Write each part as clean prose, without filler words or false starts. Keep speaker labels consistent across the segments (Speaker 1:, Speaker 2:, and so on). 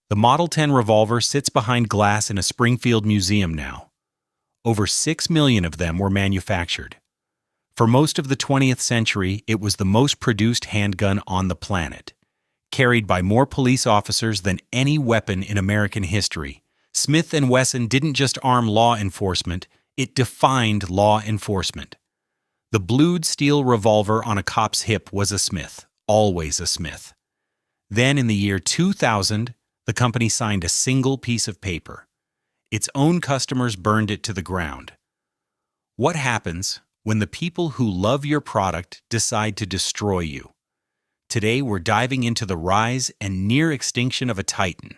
Speaker 1: The Model 10 revolver sits behind glass in a Springfield museum now. Over 6 million of them were manufactured. For most of the 20th century, it was the most produced handgun on the planet. Carried by more police officers than any weapon in American history, Smith & Wesson didn't just arm law enforcement, it defined law enforcement. The blued steel revolver on a cop's hip was a Smith, always a Smith. Then in the year 2000, the company signed a single piece of paper. Its own customers burned it to the ground. What happens when the people who love your product decide to destroy you? Today we're diving into the rise and near extinction of a titan.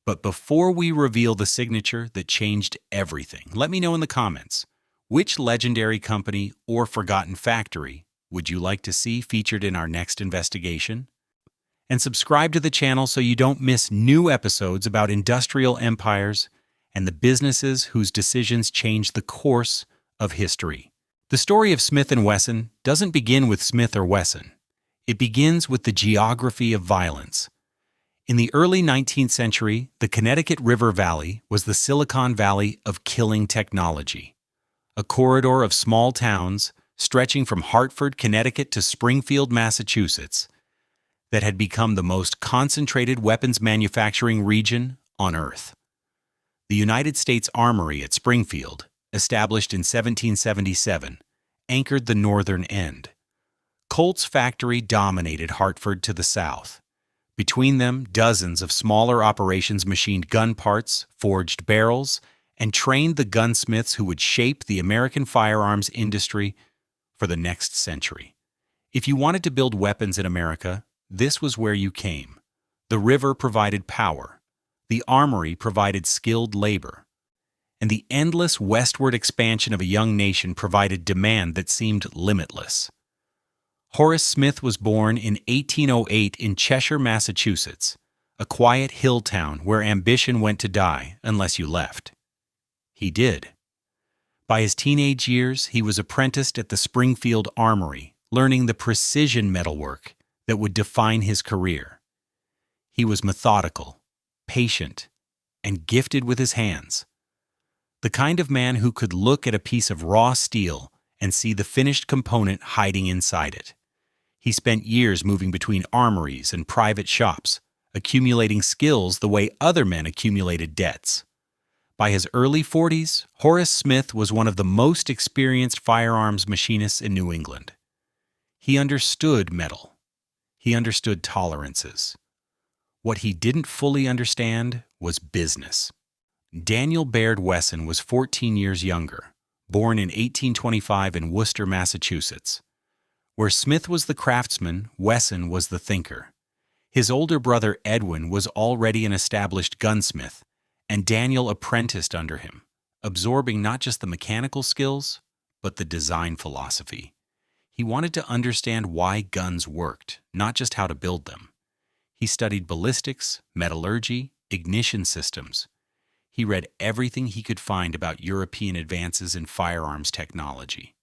Speaker 1: But before we reveal the signature that changed everything, let me know in the comments, which legendary company or forgotten factory would you like to see featured in our next investigation? And subscribe to the channel so you don't miss new episodes about industrial empires and the businesses whose decisions changed the course of history. The story of Smith & Wesson doesn't begin with Smith or Wesson. It begins with the geography of violence. In the early 19th century, the Connecticut River Valley was the Silicon Valley of killing technology. A corridor of small towns stretching from Hartford, Connecticut to Springfield, Massachusetts, that had become the most concentrated weapons manufacturing region on Earth. The United States Armory at Springfield, established in 1777, anchored the northern end. Colt's factory dominated Hartford to the south. Between them, dozens of smaller operations machined gun parts, forged barrels, and trained the gunsmiths who would shape the American firearms industry for the next century. If you wanted to build weapons in America, this was where you came. The river provided power. The armory provided skilled labor. And the endless westward expansion of a young nation provided demand that seemed limitless. Horace Smith was born in 1808 in Cheshire, Massachusetts, a quiet hill town where ambition went to die unless you left. He did. By his teenage years, he was apprenticed at the Springfield Armory, learning the precision metalwork that would define his career. He was methodical, patient, and gifted with his hands. The kind of man who could look at a piece of raw steel and see the finished component hiding inside it. He spent years moving between armories and private shops, accumulating skills the way other men accumulated debts. By his early 40s, Horace Smith was one of the most experienced firearms machinists in New England. He understood metal. He understood tolerances. What he didn't fully understand was business. Daniel Baird Wesson was 14 years younger, born in 1825 in Worcester, Massachusetts. Where Smith was the craftsman, Wesson was the thinker. His older brother Edwin was already an established gunsmith, and Daniel apprenticed under him, absorbing not just the mechanical skills, but the design philosophy. He wanted to understand why guns worked, not just how to build them. He studied ballistics, metallurgy, ignition systems. He read everything he could find about European advances in firearms technology.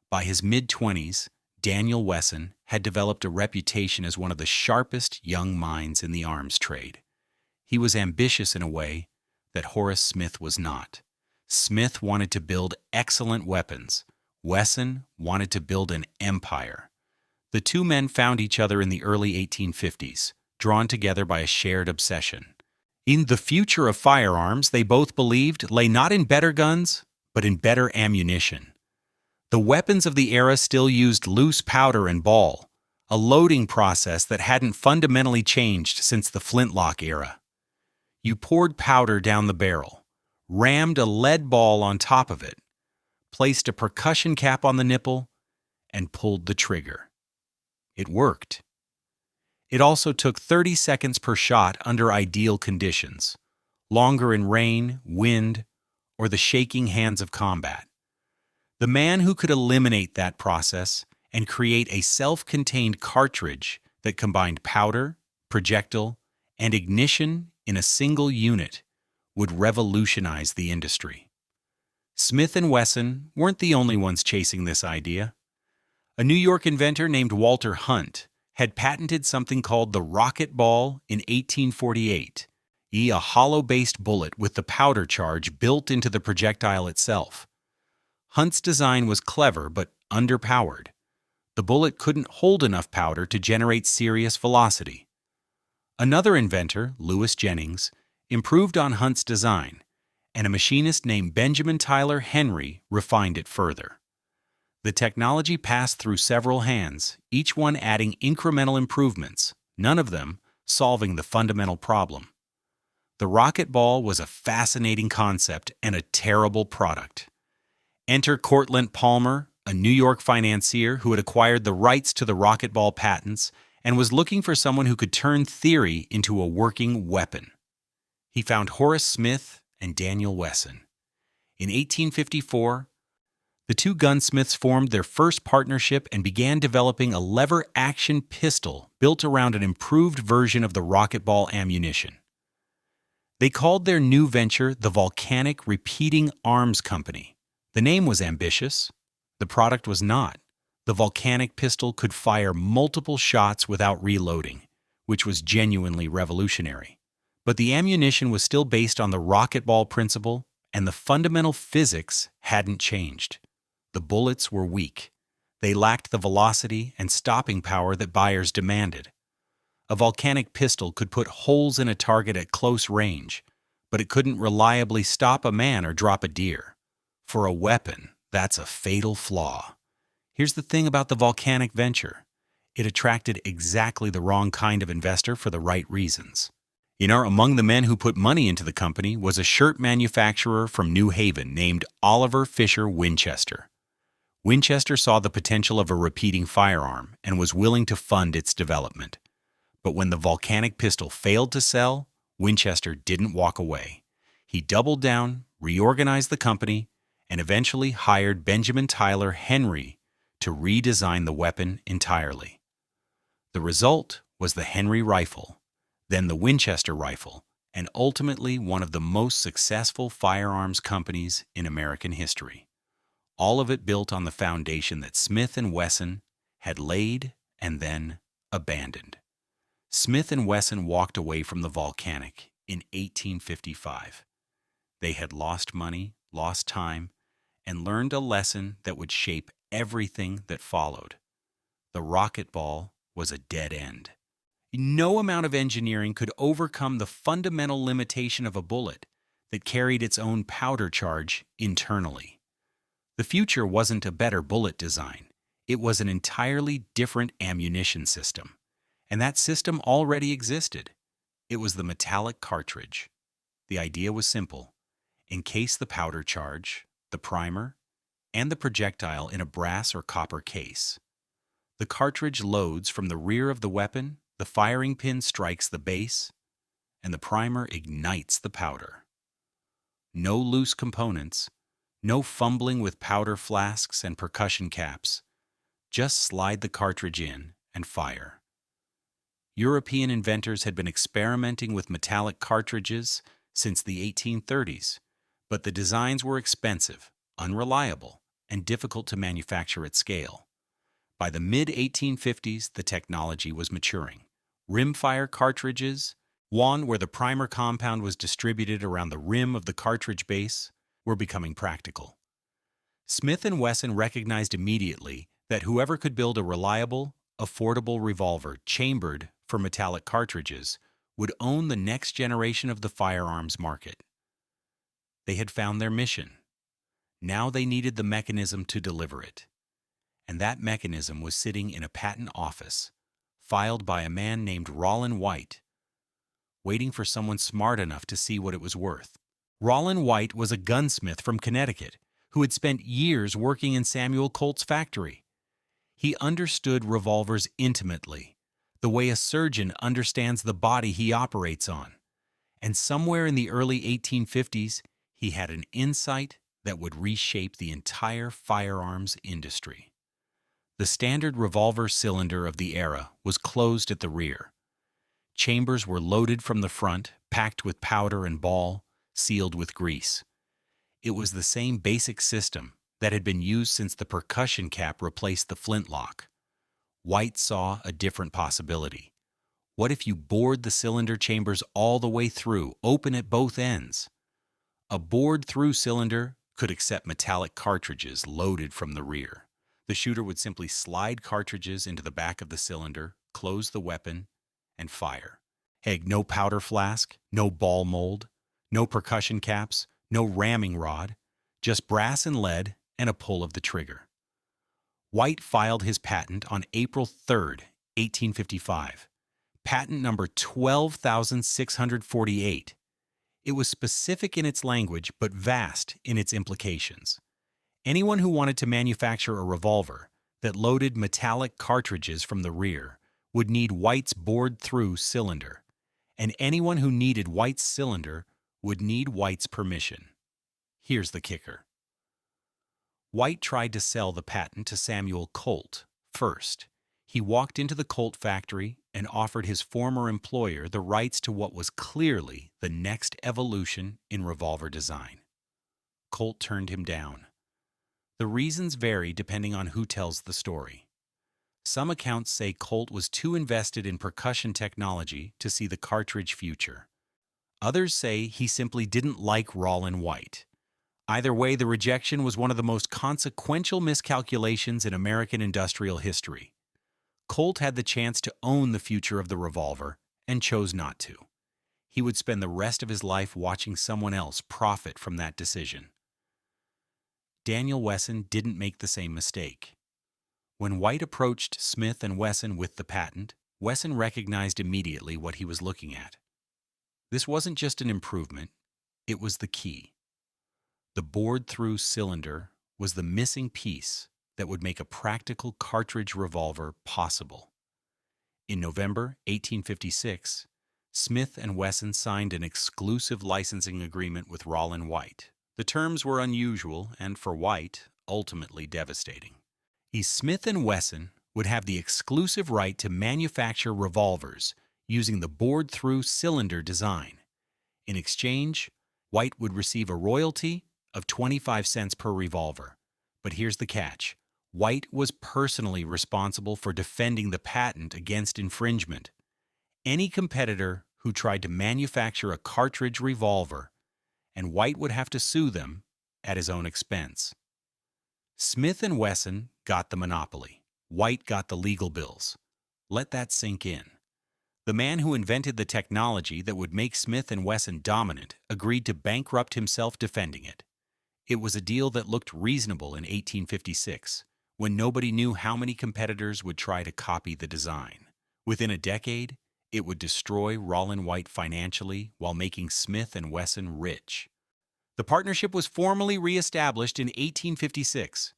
Speaker 1: By his mid-20s, Daniel Wesson had developed a reputation as one of the sharpest young minds in the arms trade. He was ambitious in a way that Horace Smith was not. Smith wanted to build excellent weapons. Wesson wanted to build an empire. The two men found each other in the early 1850s, drawn together by a shared obsession. In the future of firearms, they both believed, lay not in better guns, but in better ammunition. The weapons of the era still used loose powder and ball, a loading process that hadn't fundamentally changed since the flintlock era. You poured powder down the barrel, rammed a lead ball on top of it, placed a percussion cap on the nipple, and pulled the trigger. It worked. It also took 30 seconds per shot under ideal conditions, longer in rain, wind, or the shaking hands of combat. The man who could eliminate that process and create a self-contained cartridge that combined powder, projectile, and ignition in a single unit would revolutionize the industry. Smith & Wesson weren't the only ones chasing this idea. A New York inventor named Walter Hunt had patented something called the rocket ball in 1848. a hollow-based bullet with the powder charge built into the projectile itself. Hunt's design was clever but underpowered. The bullet couldn't hold enough powder to generate serious velocity. Another inventor, Lewis Jennings, improved on Hunt's design, and a machinist named Benjamin Tyler Henry refined it further. The technology passed through several hands, each one adding incremental improvements, none of them solving the fundamental problem. The rocket ball was a fascinating concept and a terrible product. Enter Cortlandt Palmer, a New York financier who had acquired the rights to the rocket ball patents and was looking for someone who could turn theory into a working weapon. He found Horace Smith and Daniel Wesson. In 1854, the two gunsmiths formed their first partnership and began developing a lever-action pistol built around an improved version of the rocket ball ammunition. They called their new venture the Volcanic Repeating Arms Company. The name was ambitious. The product was not. The volcanic pistol could fire multiple shots without reloading, which was genuinely revolutionary. But the ammunition was still based on the rocket ball principle, and the fundamental physics hadn't changed. The bullets were weak. They lacked the velocity and stopping power that buyers demanded. A volcanic pistol could put holes in a target at close range, but it couldn't reliably stop a man or drop a deer. For a weapon, that's a fatal flaw. Here's the thing about the volcanic venture. It attracted exactly the wrong kind of investor for the right reasons. Among the men who put money into the company was a shirt manufacturer from New Haven named Oliver Fisher Winchester. Winchester saw the potential of a repeating firearm and was willing to fund its development. But when the volcanic pistol failed to sell, Winchester didn't walk away. He doubled down, reorganized the company, and eventually hired Benjamin Tyler Henry to redesign the weapon entirely. The result was the Henry rifle, then the Winchester rifle, and ultimately one of the most successful firearms companies in American history. All of it built on the foundation that Smith and Wesson had laid and then abandoned. Smith and Wesson walked away from the Volcanic in 1855. They had lost money, lost time, and learned a lesson that would shape everything that followed. The rocket ball was a dead end. No amount of engineering could overcome the fundamental limitation of a bullet that carried its own powder charge internally. The future wasn't a better bullet design. It was an entirely different ammunition system. And that system already existed. It was the metallic cartridge. The idea was simple. Encase the powder charge, the primer, and the projectile in a brass or copper case. The cartridge loads from the rear of the weapon, the firing pin strikes the base, and the primer ignites the powder. No loose components, no fumbling with powder flasks and percussion caps. Just slide the cartridge in and fire. European inventors had been experimenting with metallic cartridges since the 1830s, but the designs were expensive, unreliable, and difficult to manufacture at scale. By the mid-1850s, the technology was maturing. Rimfire cartridges, one where the primer compound was distributed around the rim of the cartridge base, were becoming practical. Smith and Wesson recognized immediately that whoever could build a reliable, affordable revolver chambered for metallic cartridges would own the next generation of the firearms market. They had found their mission. Now they needed the mechanism to deliver it. And that mechanism was sitting in a patent office, filed by a man named Rollin White, waiting for someone smart enough to see what it was worth. Rollin White was a gunsmith from Connecticut who had spent years working in Samuel Colt's factory. He understood revolvers intimately, the way a surgeon understands the body he operates on. And somewhere in the early 1850s, he had an insight that would reshape the entire firearms industry. The standard revolver cylinder of the era was closed at the rear. Chambers were loaded from the front, packed with powder and ball, sealed with grease. It was the same basic system that had been used since the percussion cap replaced the flintlock. White saw a different possibility, What if you bored the cylinder chambers all the way through, open at both ends? A bored-through cylinder could accept metallic cartridges loaded from the rear. The shooter would simply slide cartridges into the back of the cylinder, close the weapon, and fire. Hey, no powder flask, no ball mold, no percussion caps, no ramming rod, just brass and lead and a pull of the trigger. White filed his patent on April 3rd, 1855. Patent number 12,648. It was specific in its language, but vast in its implications. Anyone who wanted to manufacture a revolver that loaded metallic cartridges from the rear would need White's bored-through cylinder, and anyone who needed White's cylinder would need White's permission. Here's the kicker. White tried to sell the patent to Samuel Colt first. He walked into the Colt factory and offered his former employer the rights to what was clearly the next evolution in revolver design. Colt turned him down. The reasons vary depending on who tells the story. Some accounts say Colt was too invested in percussion technology to see the cartridge future. Others say he simply didn't like Rollin White. Either way, the rejection was one of the most consequential miscalculations in American industrial history. Colt had the chance to own the future of the revolver and chose not to. He would spend the rest of his life watching someone else profit from that decision. Daniel Wesson didn't make the same mistake. When White approached Smith and Wesson with the patent, Wesson recognized immediately what he was looking at. This wasn't just an improvement, it was the key. The bored-through cylinder was the missing piece that would make a practical cartridge revolver possible. In November 1856, Smith and Wesson signed an exclusive licensing agreement with Rollin White. The terms were unusual and, for White, ultimately devastating. Smith and Wesson would have the exclusive right to manufacture revolvers using the bored-through cylinder design. In exchange, White would receive a royalty of 25 cents per revolver. But here's the catch. White was personally responsible for defending the patent against infringement. Any competitor who tried to manufacture a cartridge revolver, and White would have to sue them at his own expense. Smith and Wesson got the monopoly. White got the legal bills. Let that sink in. The man who invented the technology that would make Smith and Wesson dominant agreed to bankrupt himself defending it. It was a deal that looked reasonable in 1856, when nobody knew how many competitors would try to copy the design. Within a decade, it would destroy Rollin White financially while making Smith and Wesson rich. The partnership was formally re-established in 1856.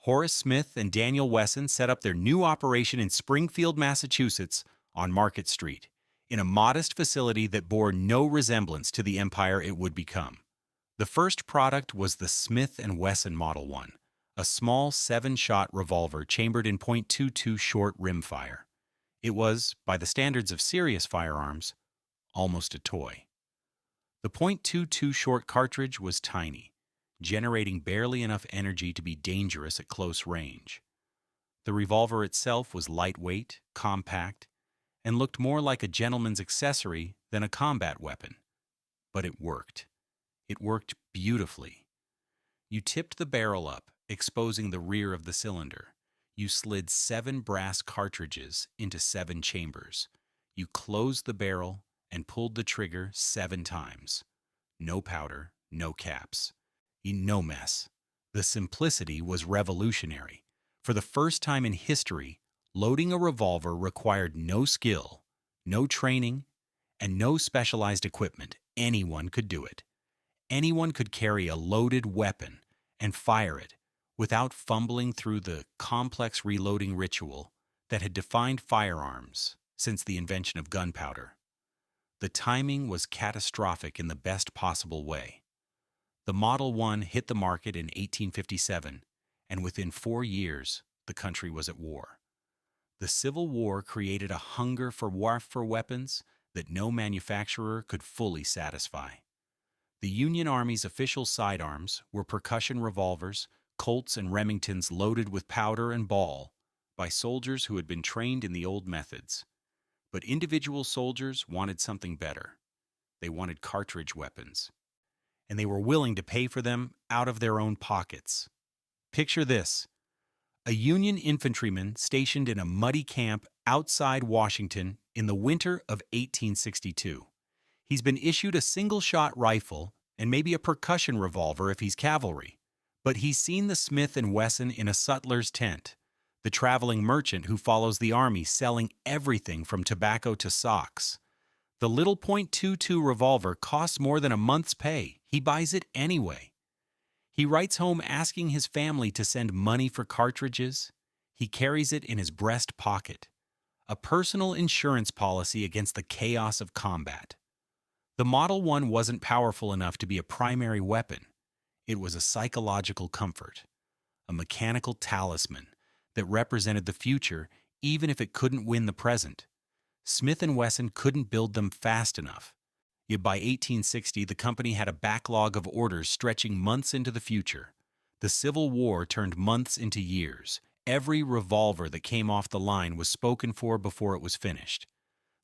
Speaker 1: Horace Smith and Daniel Wesson set up their new operation in Springfield, Massachusetts, on Market Street, in a modest facility that bore no resemblance to the empire it would become. The first product was the Smith & Wesson Model 1, a small 7-shot revolver chambered in .22 short rimfire. It was, by the standards of serious firearms, almost a toy. The .22 short cartridge was tiny, generating barely enough energy to be dangerous at close range. The revolver itself was lightweight, compact, and looked more like a gentleman's accessory than a combat weapon. But it worked. It worked beautifully. You tipped the barrel up, exposing the rear of the cylinder. You slid 7 brass cartridges into 7 chambers. You closed the barrel and pulled the trigger 7 times. No powder, no caps. No mess. The simplicity was revolutionary. For the first time in history, loading a revolver required no skill, no training, and no specialized equipment. Anyone could do it. Anyone could carry a loaded weapon and fire it without fumbling through the complex reloading ritual that had defined firearms since the invention of gunpowder. The timing was catastrophic in the best possible way. The Model 1 hit the market in 1857, and within 4 years, the country was at war. The Civil War created a hunger for weapons that no manufacturer could fully satisfy. The Union Army's official sidearms were percussion revolvers, Colts and Remingtons loaded with powder and ball by soldiers who had been trained in the old methods. But individual soldiers wanted something better. They wanted cartridge weapons, and they were willing to pay for them out of their own pockets. Picture this: a Union infantryman stationed in a muddy camp outside Washington in the winter of 1862. He's been issued a single-shot rifle and maybe a percussion revolver if he's cavalry. But he's seen the Smith & Wesson in a sutler's tent, the traveling merchant who follows the army selling everything from tobacco to socks. The little .22 revolver costs more than a month's pay. He buys it anyway. He writes home asking his family to send money for cartridges. He carries it in his breast pocket, a personal insurance policy against the chaos of combat. The Model 1 wasn't powerful enough to be a primary weapon. It was a psychological comfort, a mechanical talisman that represented the future even if it couldn't win the present. Smith & Wesson couldn't build them fast enough. Yet by 1860, the company had a backlog of orders stretching months into the future. The Civil War turned months into years. Every revolver that came off the line was spoken for before it was finished.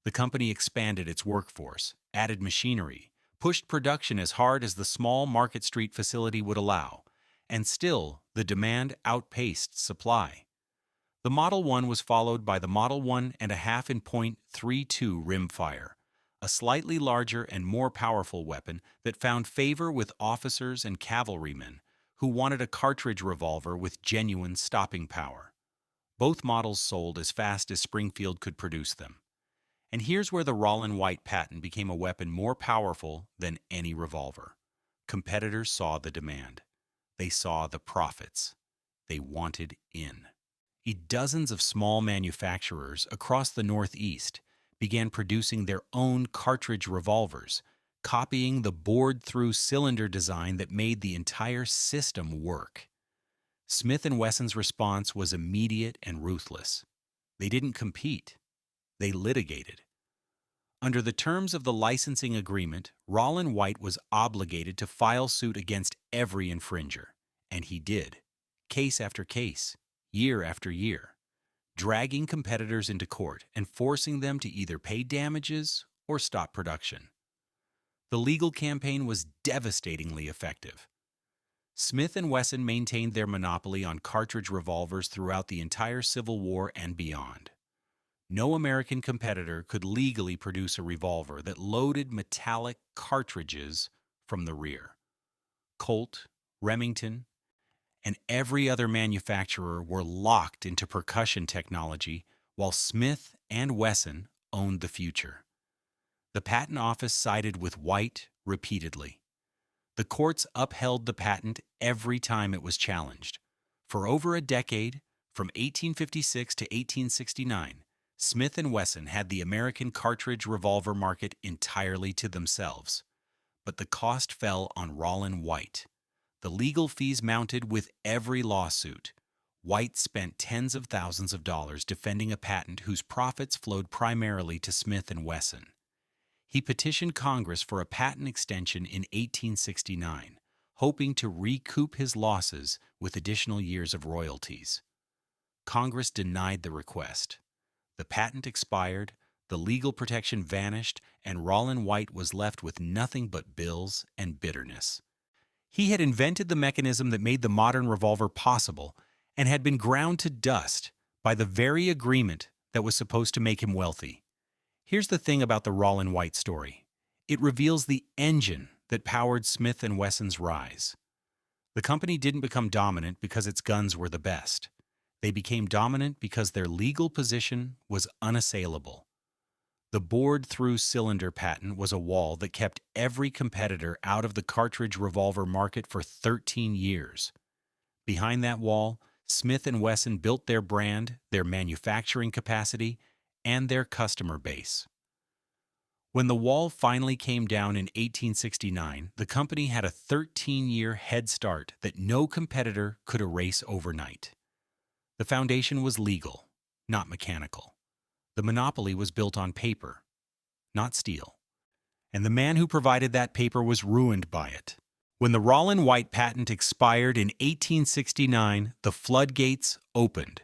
Speaker 1: The company expanded its workforce, added machinery, pushed production as hard as the small Market Street facility would allow, and still the demand outpaced supply. The Model 1 was followed by the Model 1.5 in .32 rimfire, a slightly larger and more powerful weapon that found favor with officers and cavalrymen who wanted a cartridge revolver with genuine stopping power. Both models sold as fast as Springfield could produce them. And here's where the Rollin White patent became a weapon more powerful than any revolver. Competitors saw the demand. They saw the profits. They wanted in. Dozens of small manufacturers across the Northeast began producing their own cartridge revolvers, copying the bored-through cylinder design that made the entire system work. Smith & Wesson's response was immediate and ruthless. They didn't compete. They litigated. Under the terms of the licensing agreement, Rollin White was obligated to file suit against every infringer, and he did, case after case, year after year, dragging competitors into court and forcing them to either pay damages or stop production. The legal campaign was devastatingly effective. Smith & Wesson maintained their monopoly on cartridge revolvers throughout the entire Civil War and beyond. No American competitor could legally produce a revolver that loaded metallic cartridges from the rear. Colt, Remington, and every other manufacturer were locked into percussion technology, while Smith & Wesson owned the future. The patent office sided with White repeatedly. The courts upheld the patent every time it was challenged. For over a decade, from 1856 to 1869, Smith & Wesson had the American cartridge revolver market entirely to themselves. But the cost fell on Rollin White. The legal fees mounted with every lawsuit. White spent tens of thousands of dollars defending a patent whose profits flowed primarily to Smith & Wesson. He petitioned Congress for a patent extension in 1869, hoping to recoup his losses with additional years of royalties. Congress denied the request. The patent expired, the legal protection vanished, and Rollin White was left with nothing but bills and bitterness. He had invented the mechanism that made the modern revolver possible and had been ground to dust by the very agreement that was supposed to make him wealthy. Here's the thing about the Rollin White story. It reveals the engine that powered Smith & Wesson's rise. The company didn't become dominant because its guns were the best. They became dominant because their legal position was unassailable. The bored-through cylinder patent was a wall that kept every competitor out of the cartridge revolver market for 13 years. Behind that wall, Smith & Wesson built their brand, their manufacturing capacity, and their customer base. When the wall finally came down in 1869, the company had a 13-year head start that no competitor could erase overnight. The foundation was legal, not mechanical. The monopoly was built on paper, not steel. And the man who provided that paper was ruined by it. When the Rollin White patent expired in 1869, the floodgates opened.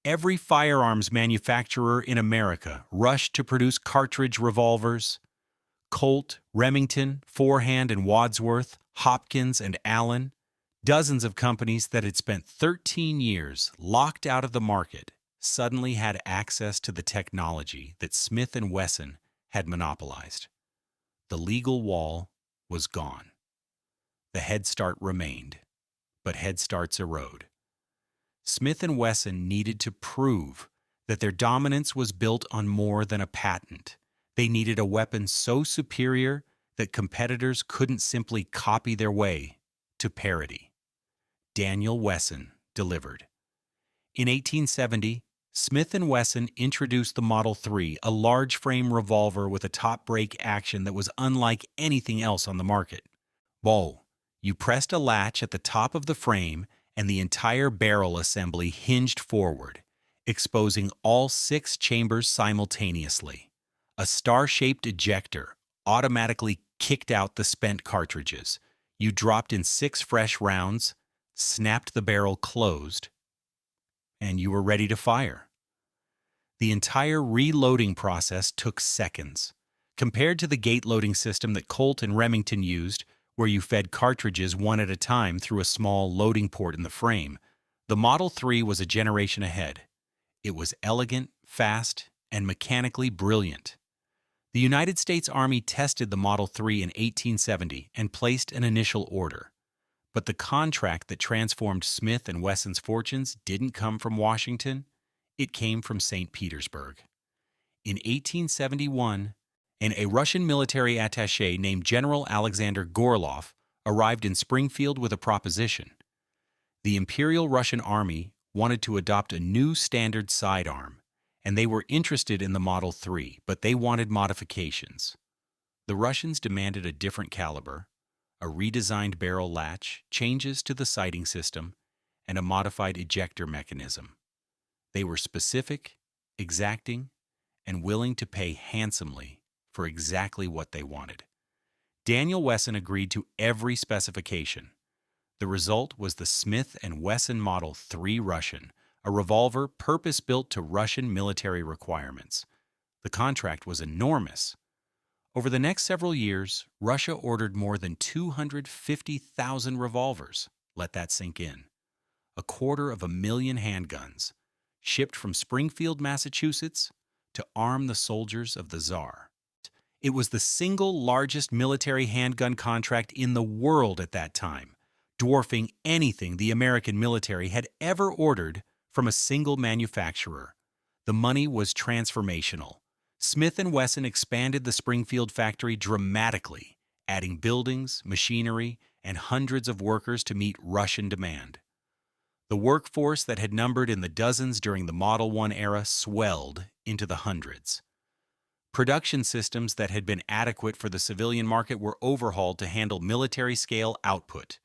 Speaker 1: Every firearms manufacturer in America rushed to produce cartridge revolvers. Colt, Remington, Forehand and Wadsworth, Hopkins and Allen, dozens of companies that had spent 13 years locked out of the market suddenly had access to the technology that Smith & Wesson had monopolized. The legal wall was gone. The head start remained, but head starts erode. Smith & Wesson needed to prove that their dominance was built on more than a patent. They needed a weapon so superior that competitors couldn't simply copy their way to parity. Daniel Wesson delivered. In 1870, Smith & Wesson introduced the Model 3, a large-frame revolver with a top-break action that was unlike anything else on the market. Whoa! You pressed a latch at the top of the frame and the entire barrel assembly hinged forward, exposing all 6 chambers simultaneously. A star-shaped ejector automatically kicked out the spent cartridges. You dropped in 6 fresh rounds, snapped the barrel closed, and you were ready to fire. The entire reloading process took seconds. Compared to the gate loading system that Colt and Remington used, where you fed cartridges one at a time through a small loading port in the frame, the Model 3 was a generation ahead. It was elegant, fast, and mechanically brilliant. The United States Army tested the Model 3 in 1870 and placed an initial order. But the contract that transformed Smith & Wesson's fortunes didn't come from Washington. It came from St. Petersburg. In 1871, a Russian military attaché named General Alexander Gorlov arrived in Springfield with a proposition. The Imperial Russian Army wanted to adopt a new standard sidearm, and they were interested in the Model 3, but they wanted modifications. The Russians demanded a different caliber, a redesigned barrel latch, changes to the sighting system, and a modified ejector mechanism. They were specific, exacting, and willing to pay handsomely for exactly what they wanted. Daniel Wesson agreed to every specification. The result was the Smith & Wesson Model 3 Russian, a revolver purpose-built to Russian military requirements. The contract was enormous. Over the next several years, Russia ordered more than 250,000 revolvers. Let that sink in. 250,000 handguns, shipped from Springfield, Massachusetts, to arm the soldiers of the Tsar. It was the single largest military handgun contract in the world at that time, dwarfing anything the American military had ever ordered from a single manufacturer. The money was transformational. Smith & Wesson expanded the Springfield factory dramatically, adding buildings, machinery, and hundreds of workers to meet Russian demand. The workforce that had numbered in the dozens during the Model 1 era swelled into the hundreds. Production systems that had been adequate for the civilian market were overhauled to handle military-scale output.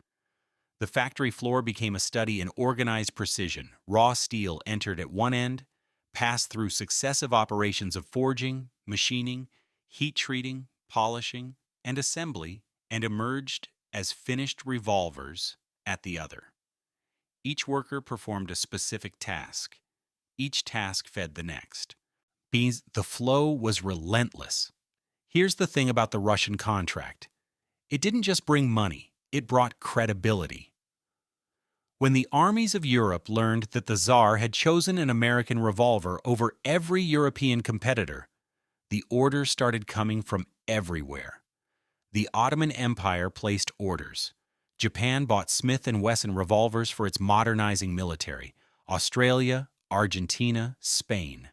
Speaker 1: The factory floor became a study in organized precision. Raw steel entered at one end, passed through successive operations of forging, machining, heat treating, polishing, and assembly, and emerged as finished revolvers at the other. Each worker performed a specific task. Each task fed the next. The flow was relentless. Here's the thing about the Russian contract. It didn't just bring money, it brought credibility. When the armies of Europe learned that the Tsar had chosen an American revolver over every European competitor, the orders started coming from everywhere. The Ottoman Empire placed orders. Japan bought Smith & Wesson revolvers for its modernizing military. Australia, Argentina, Spain.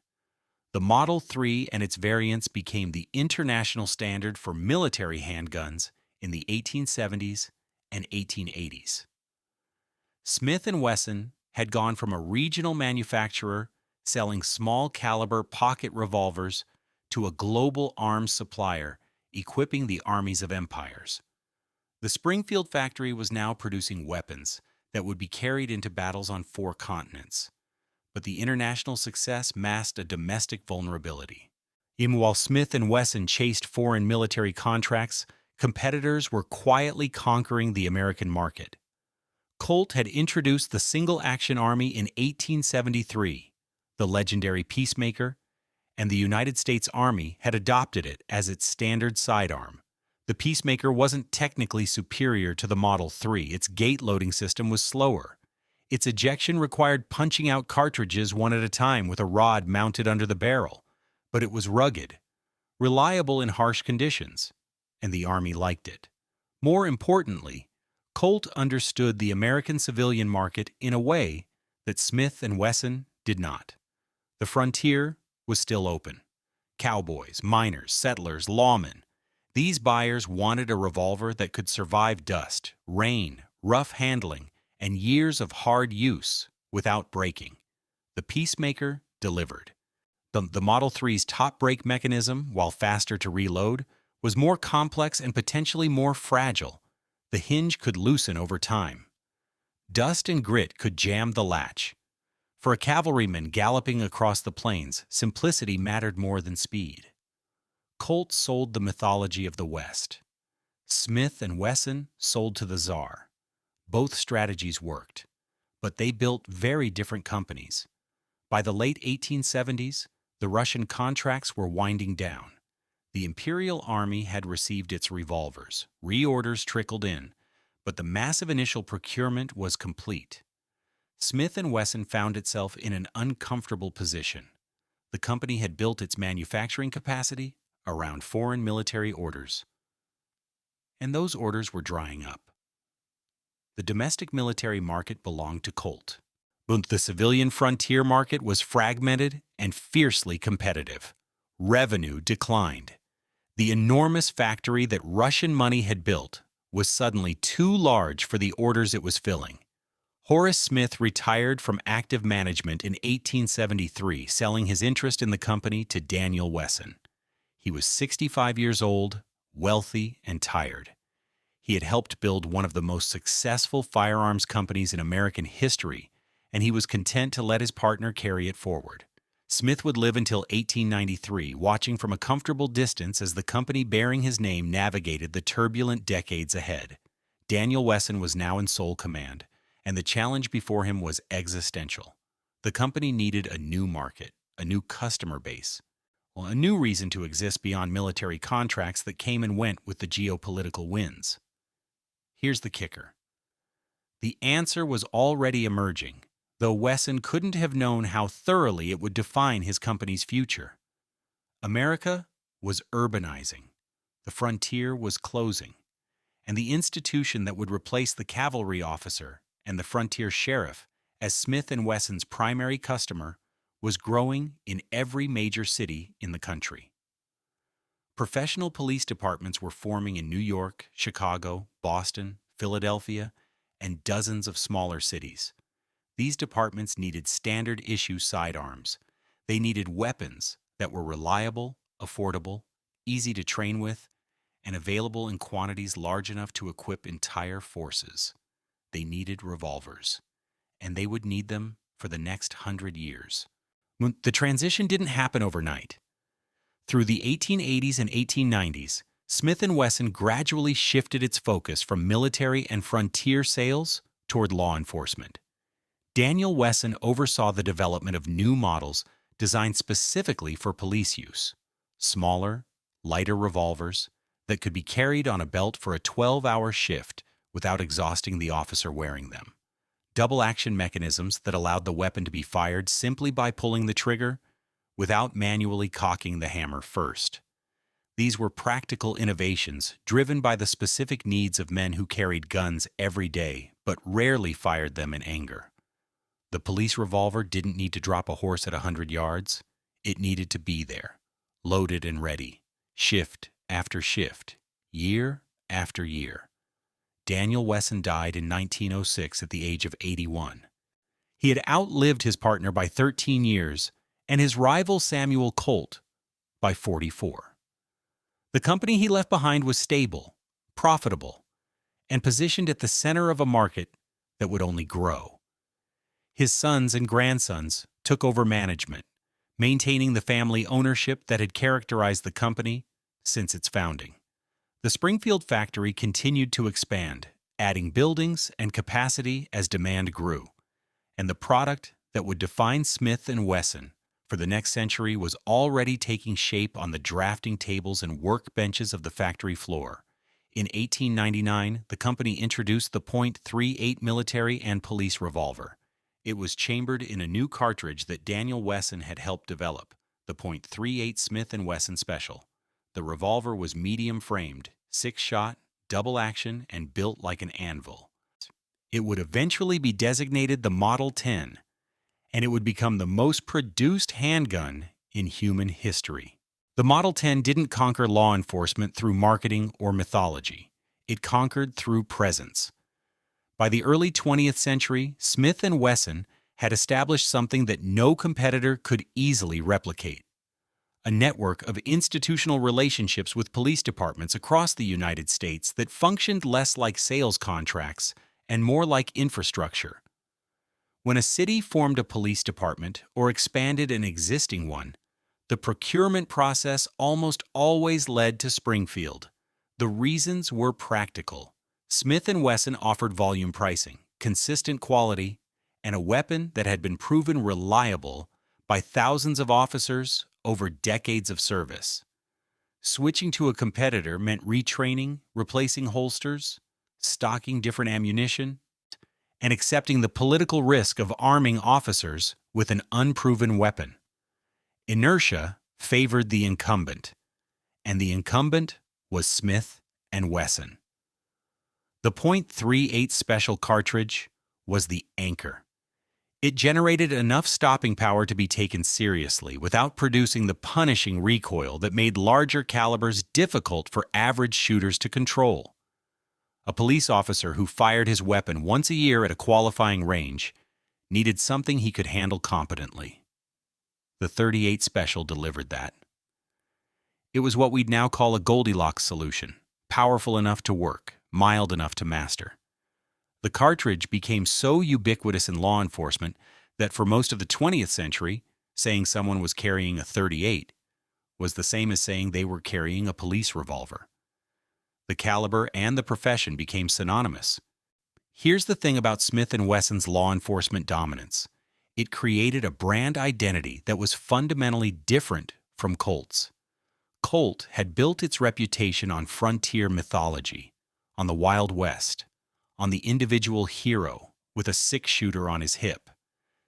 Speaker 1: The Model 3 and its variants became the international standard for military handguns in the 1870s and 1880s. Smith & Wesson had gone from a regional manufacturer selling small-caliber pocket revolvers to a global arms supplier equipping the armies of empires. The Springfield factory was now producing weapons that would be carried into battles on 4 continents. But the international success masked a domestic vulnerability. Even while Smith & Wesson chased foreign military contracts, competitors were quietly conquering the American market. Colt had introduced the single-action army in 1873, the legendary Peacemaker, and the United States Army had adopted it as its standard sidearm. The Peacemaker wasn't technically superior to the Model 3. Its gate-loading system was slower. Its ejection required punching out cartridges one at a time with a rod mounted under the barrel. But it was rugged, reliable in harsh conditions, and the Army liked it. More importantly, Colt understood the American civilian market in a way that Smith and Wesson did not. The frontier was still open. Cowboys, miners, settlers, lawmen. These buyers wanted a revolver that could survive dust, rain, rough handling, and years of hard use without breaking. The Peacemaker delivered. The Model 3's top brake mechanism, while faster to reload, was more complex and potentially more fragile. The hinge could loosen over time. Dust and grit could jam the latch. For a cavalryman galloping across the plains, simplicity mattered more than speed. Colt sold the mythology of the West. Smith and Wesson sold to the Tsar. Both strategies worked, but they built very different companies. By the late 1870s, the Russian contracts were winding down. The Imperial Army had received its revolvers. Reorders trickled in, but the massive initial procurement was complete. Smith & Wesson found itself in an uncomfortable position. The company had built its manufacturing capacity around foreign military orders, and those orders were drying up. The domestic military market belonged to Colt, but the civilian frontier market was fragmented and fiercely competitive. Revenue declined. The enormous factory that Russian money had built was suddenly too large for the orders it was filling. Horace Smith retired from active management in 1873, selling his interest in the company to Daniel Wesson. He was 65 years old, wealthy, and tired. He had helped build one of the most successful firearms companies in American history, and he was content to let his partner carry it forward. Smith would live until 1893, watching from a comfortable distance as the company bearing his name navigated the turbulent decades ahead. Daniel Wesson was now in sole command, and the challenge before him was existential. The company needed a new market, a new customer base, a new reason to exist beyond military contracts that came and went with the geopolitical winds. Here's the kicker. The answer was already emerging, though Wesson couldn't have known how thoroughly it would define his company's future. America was urbanizing, the frontier was closing, and the institution that would replace the cavalry officer and the frontier sheriff as Smith & Wesson's primary customer was growing in every major city in the country. Professional police departments were forming in New York, Chicago, Boston, Philadelphia, and dozens of smaller cities. These departments needed standard-issue sidearms. They needed weapons that were reliable, affordable, easy to train with, and available in quantities large enough to equip entire forces. They needed revolvers, and they would need them for the next 100 years. The transition didn't happen overnight. Through the 1880s and 1890s, Smith & Wesson gradually shifted its focus from military and frontier sales toward law enforcement. Daniel Wesson oversaw the development of new models designed specifically for police use, smaller, lighter revolvers that could be carried on a belt for a 12-hour shift without exhausting the officer wearing them. Double-action mechanisms that allowed the weapon to be fired simply by pulling the trigger without manually cocking the hammer first. These were practical innovations driven by the specific needs of men who carried guns every day but rarely fired them in anger. The police revolver didn't need to drop a horse at 100 yards. It needed to be there, loaded and ready, shift after shift, year after year. Daniel Wesson died in 1906 at the age of 81. He had outlived his partner by 13 years and his rival Samuel Colt by 44. The company he left behind was stable, profitable, and positioned at the center of a market that would only grow. His sons and grandsons took over management, maintaining the family ownership that had characterized the company since its founding. The Springfield factory continued to expand, adding buildings and capacity as demand grew, and the product that would define Smith and Wesson for the next century was already taking shape on the drafting tables and workbenches of the factory floor. In 1899, the company introduced the .38 military and police revolver. It was chambered in a new cartridge that Daniel Wesson had helped develop, the .38 Smith & Wesson Special. The revolver was medium-framed, 6-shot, double-action, and built like an anvil. It would eventually be designated the Model 10, and it would become the most produced handgun in human history. The Model 10 didn't conquer law enforcement through marketing or mythology. It conquered through presence. By the early 20th century, Smith & Wesson had established something that no competitor could easily replicate: a network of institutional relationships with police departments across the United States that functioned less like sales contracts and more like infrastructure. When a city formed a police department or expanded an existing one, the procurement process almost always led to Springfield. The reasons were practical. Smith & Wesson offered volume pricing, consistent quality, and a weapon that had been proven reliable by thousands of officers over decades of service. Switching to a competitor meant retraining, replacing holsters, stocking different ammunition, and accepting the political risk of arming officers with an unproven weapon. Inertia favored the incumbent, and the incumbent was Smith & Wesson. The .38 special cartridge was the anchor. It generated enough stopping power to be taken seriously without producing the punishing recoil that made larger calibers difficult for average shooters to control. A police officer who fired his weapon once a year at a qualifying range needed something he could handle competently. The .38 Special delivered that. It was what we'd now call a Goldilocks solution: powerful enough to work, mild enough to master. The cartridge became so ubiquitous in law enforcement that for most of the 20th century, saying someone was carrying a .38 was the same as saying they were carrying a police revolver. The caliber and the profession became synonymous. Here's the thing about Smith & Wesson's law enforcement dominance: it created a brand identity that was fundamentally different from Colt's. Colt had built its reputation on frontier mythology, on the Wild West, on the individual hero with a six-shooter on his hip.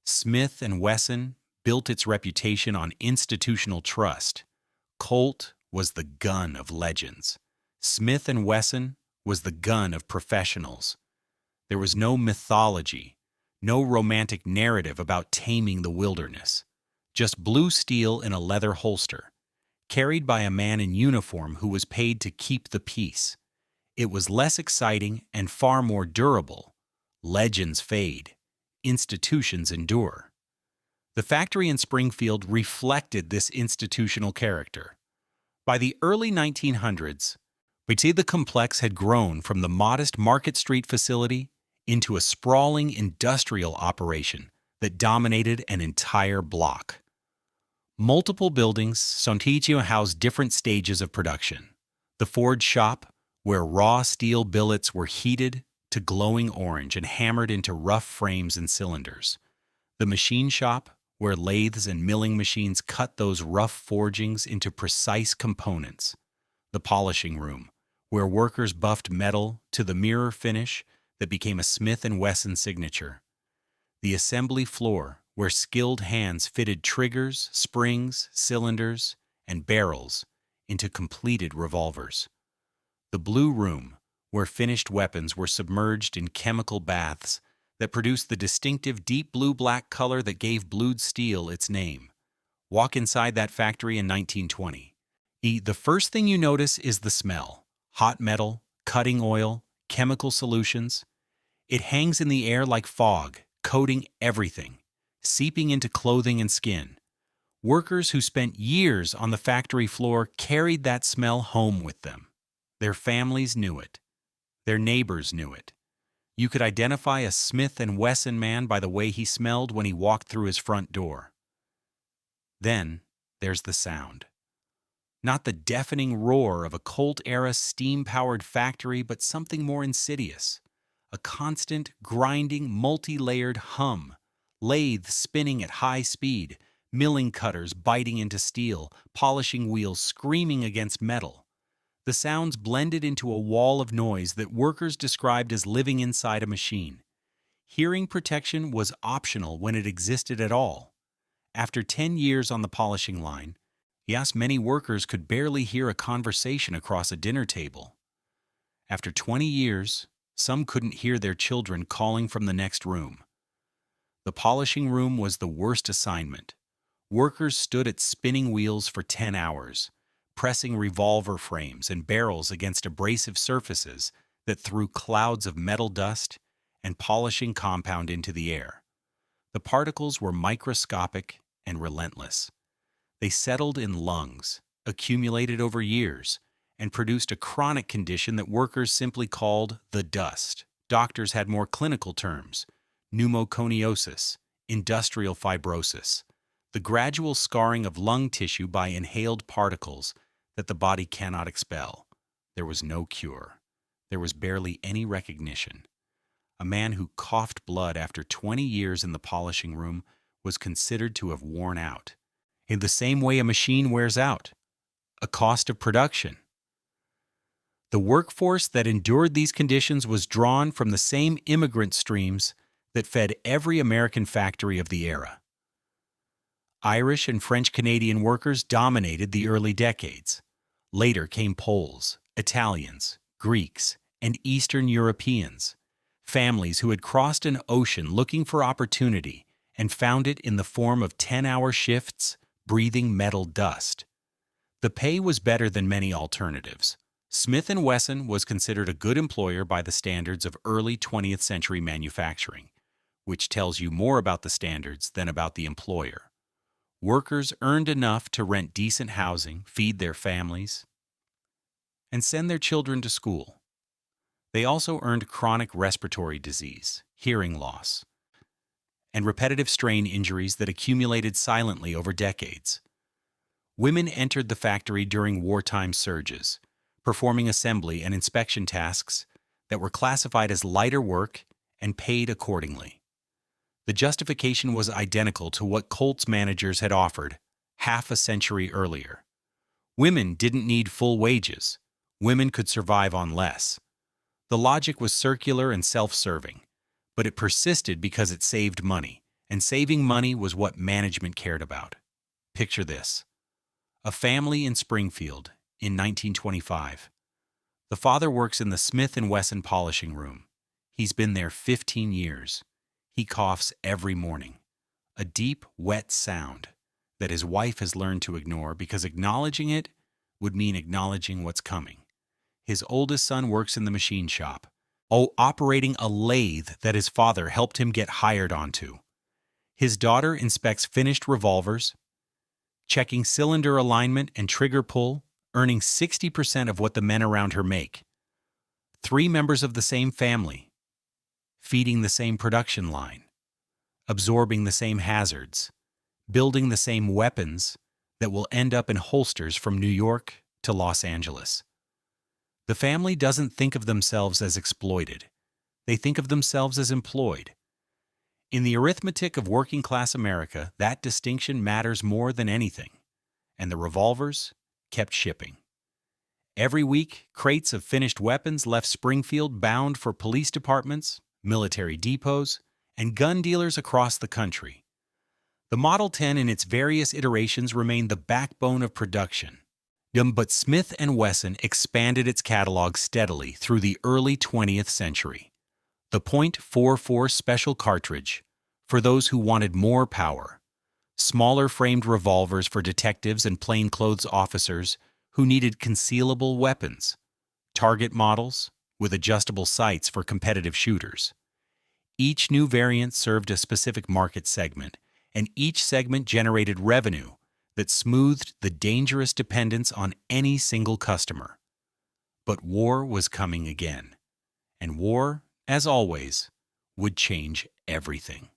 Speaker 1: Smith & Wesson built its reputation on institutional trust. Colt was the gun of legends. Smith & Wesson was the gun of professionals. There was no mythology, no romantic narrative about taming the wilderness. Just blue steel in a leather holster, carried by a man in uniform who was paid to keep the peace. It was less exciting and far more durable. Legends fade. Institutions endure. The factory in Springfield reflected this institutional character. By the early 1900s, we'd see the complex had grown from the modest Market Street facility into a sprawling industrial operation that dominated an entire block. Multiple buildings housed different stages of production. The forge shop, where raw steel billets were heated to glowing orange and hammered into rough frames and cylinders. The machine shop, where lathes and milling machines cut those rough forgings into precise components. The polishing room, where workers buffed metal to the mirror finish that became a Smith & Wesson signature. The assembly floor, where skilled hands fitted triggers, springs, cylinders, and barrels into completed revolvers. The blue room, where finished weapons were submerged in chemical baths that produced the distinctive deep blue-black color that gave blued steel its name. Walk inside that factory in 1920. The first thing you notice is the smell. Hot metal, cutting oil, chemical solutions. It hangs in the air like fog, coating everything, seeping into clothing and skin. Workers who spent years on the factory floor carried that smell home with them. Their families knew it. Their neighbors knew it. You could identify a Smith & Wesson man by the way he smelled when he walked through his front door. Then there's the sound. Not the deafening roar of a Colt-era steam-powered factory, but something more insidious. A constant, grinding, multi-layered hum, lathes spinning at high speed, milling cutters biting into steel, polishing wheels screaming against metal. The sounds blended into a wall of noise that workers described as living inside a machine. Hearing protection was optional when it existed at all. After 10 years on the polishing line, yes, many workers could barely hear a conversation across a dinner table. After 20 years, some couldn't hear their children calling from the next room. The polishing room was the worst assignment. Workers stood at spinning wheels for 10 hours, pressing revolver frames and barrels against abrasive surfaces that threw clouds of metal dust and polishing compound into the air. The particles were microscopic and relentless. They settled in lungs, accumulated over years, and produced a chronic condition that workers simply called the dust. Doctors had more clinical terms: pneumoconiosis, industrial fibrosis, the gradual scarring of lung tissue by inhaled particles that the body cannot expel. There was no cure. There was barely any recognition. A man who coughed blood after 20 years in the polishing room was considered to have worn out, in the same way a machine wears out, a cost of production. The workforce that endured these conditions was drawn from the same immigrant streams that fed every American factory of the era. Irish and French-Canadian workers dominated the early decades. Later came Poles, Italians, Greeks, and Eastern Europeans, families who had crossed an ocean looking for opportunity and found it in the form of 10-hour shifts, breathing metal dust. The pay was better than many alternatives. Smith & Wesson was considered a good employer by the standards of early 20th century manufacturing, which tells you more about the standards than about the employer. Workers earned enough to rent decent housing, feed their families, and send their children to school. They also earned chronic respiratory disease, hearing loss, and repetitive strain injuries that accumulated silently over decades. Women entered the factory during wartime surges, performing assembly and inspection tasks that were classified as lighter work and paid accordingly. The justification was identical to what Colt's managers had offered half a century earlier. Women didn't need full wages. Women could survive on less. The logic was circular and self-serving, but it persisted because it saved money, and saving money was what management cared about. Picture this: a family in Springfield in 1925. The father works in the Smith & Wesson polishing room. He's been there 15 years. He coughs every morning, a deep, wet sound that his wife has learned to ignore because acknowledging it would mean acknowledging what's coming. His oldest son works in the machine shop, operating a lathe that his father helped him get hired onto. His daughter inspects finished revolvers, checking cylinder alignment and trigger pull, earning 60% of what the men around her make. 3 members of the same family, feeding the same production line, absorbing the same hazards, building the same weapons that will end up in holsters from New York to Los Angeles. The family doesn't think of themselves as exploited. They think of themselves as employed. In the arithmetic of working-class America, that distinction matters more than anything, and the revolvers kept shipping. Every week, crates of finished weapons left Springfield bound for police departments, military depots, and gun dealers across the country. The Model 10 in its various iterations remained the backbone of production. But Smith & Wesson expanded its catalog steadily through the early 20th century. The .44 special cartridge, for those who wanted more power. Smaller framed revolvers for detectives and plainclothes officers who needed concealable weapons. Target models, with adjustable sights for competitive shooters. Each new variant served a specific market segment, and each segment generated revenue that smoothed the dangerous dependence on any single customer. But war was coming again, and war, as always, would change everything.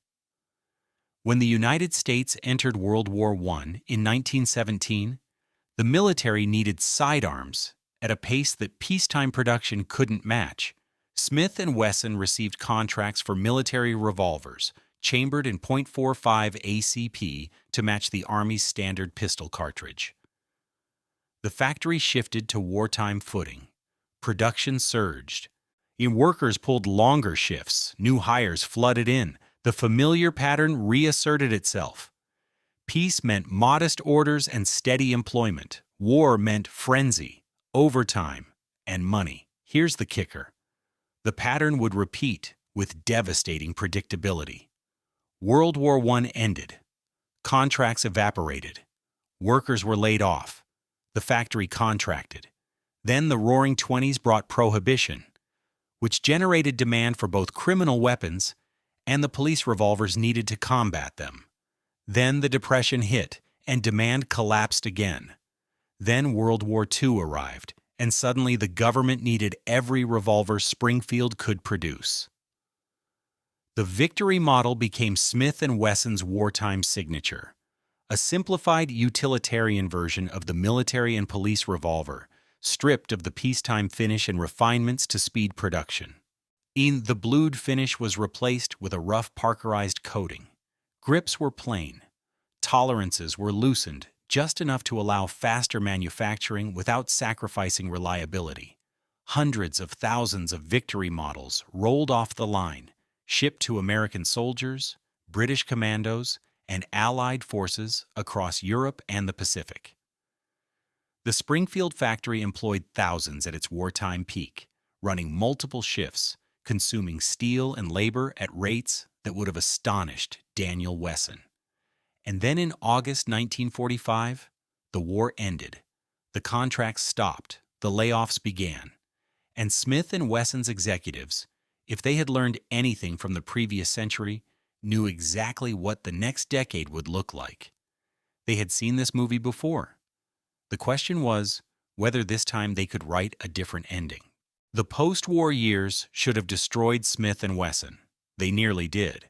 Speaker 1: When the United States entered World War I in 1917, the military needed sidearms at a pace that peacetime production couldn't match. Smith & Wesson received contracts for military revolvers, chambered in .45 ACP to match the Army's standard pistol cartridge. The factory shifted to wartime footing. Production surged. Workers pulled longer shifts, new hires flooded in, the familiar pattern reasserted itself. Peace meant modest orders and steady employment. War meant frenzy, overtime, and money. Here's the kicker. The pattern would repeat with devastating predictability. World War I ended. Contracts evaporated. Workers were laid off. The factory contracted. Then the Roaring Twenties brought prohibition, which generated demand for both criminal weapons and the police revolvers needed to combat them. Then the Depression hit, and demand collapsed again. Then World War II arrived, and suddenly the government needed every revolver Springfield could produce. The Victory model became Smith & Wesson's wartime signature, a simplified utilitarian version of the military and police revolver, stripped of the peacetime finish and refinements to speed production. The blued finish was replaced with a rough Parkerized coating. Grips were plain. Tolerances were loosened just enough to allow faster manufacturing without sacrificing reliability. Hundreds of thousands of Victory models rolled off the line, shipped to American soldiers, British commandos, and Allied forces across Europe and the Pacific. The Springfield factory employed thousands at its wartime peak, running multiple shifts, consuming steel and labor at rates that would have astonished Daniel Wesson. And then in August 1945, the war ended. The contracts stopped, the layoffs began, and Smith & Wesson's executives, if they had learned anything from the previous century, knew exactly what the next decade would look like. They had seen this movie before. The question was whether this time they could write a different ending. The post-war years should have destroyed Smith & Wesson. They nearly did.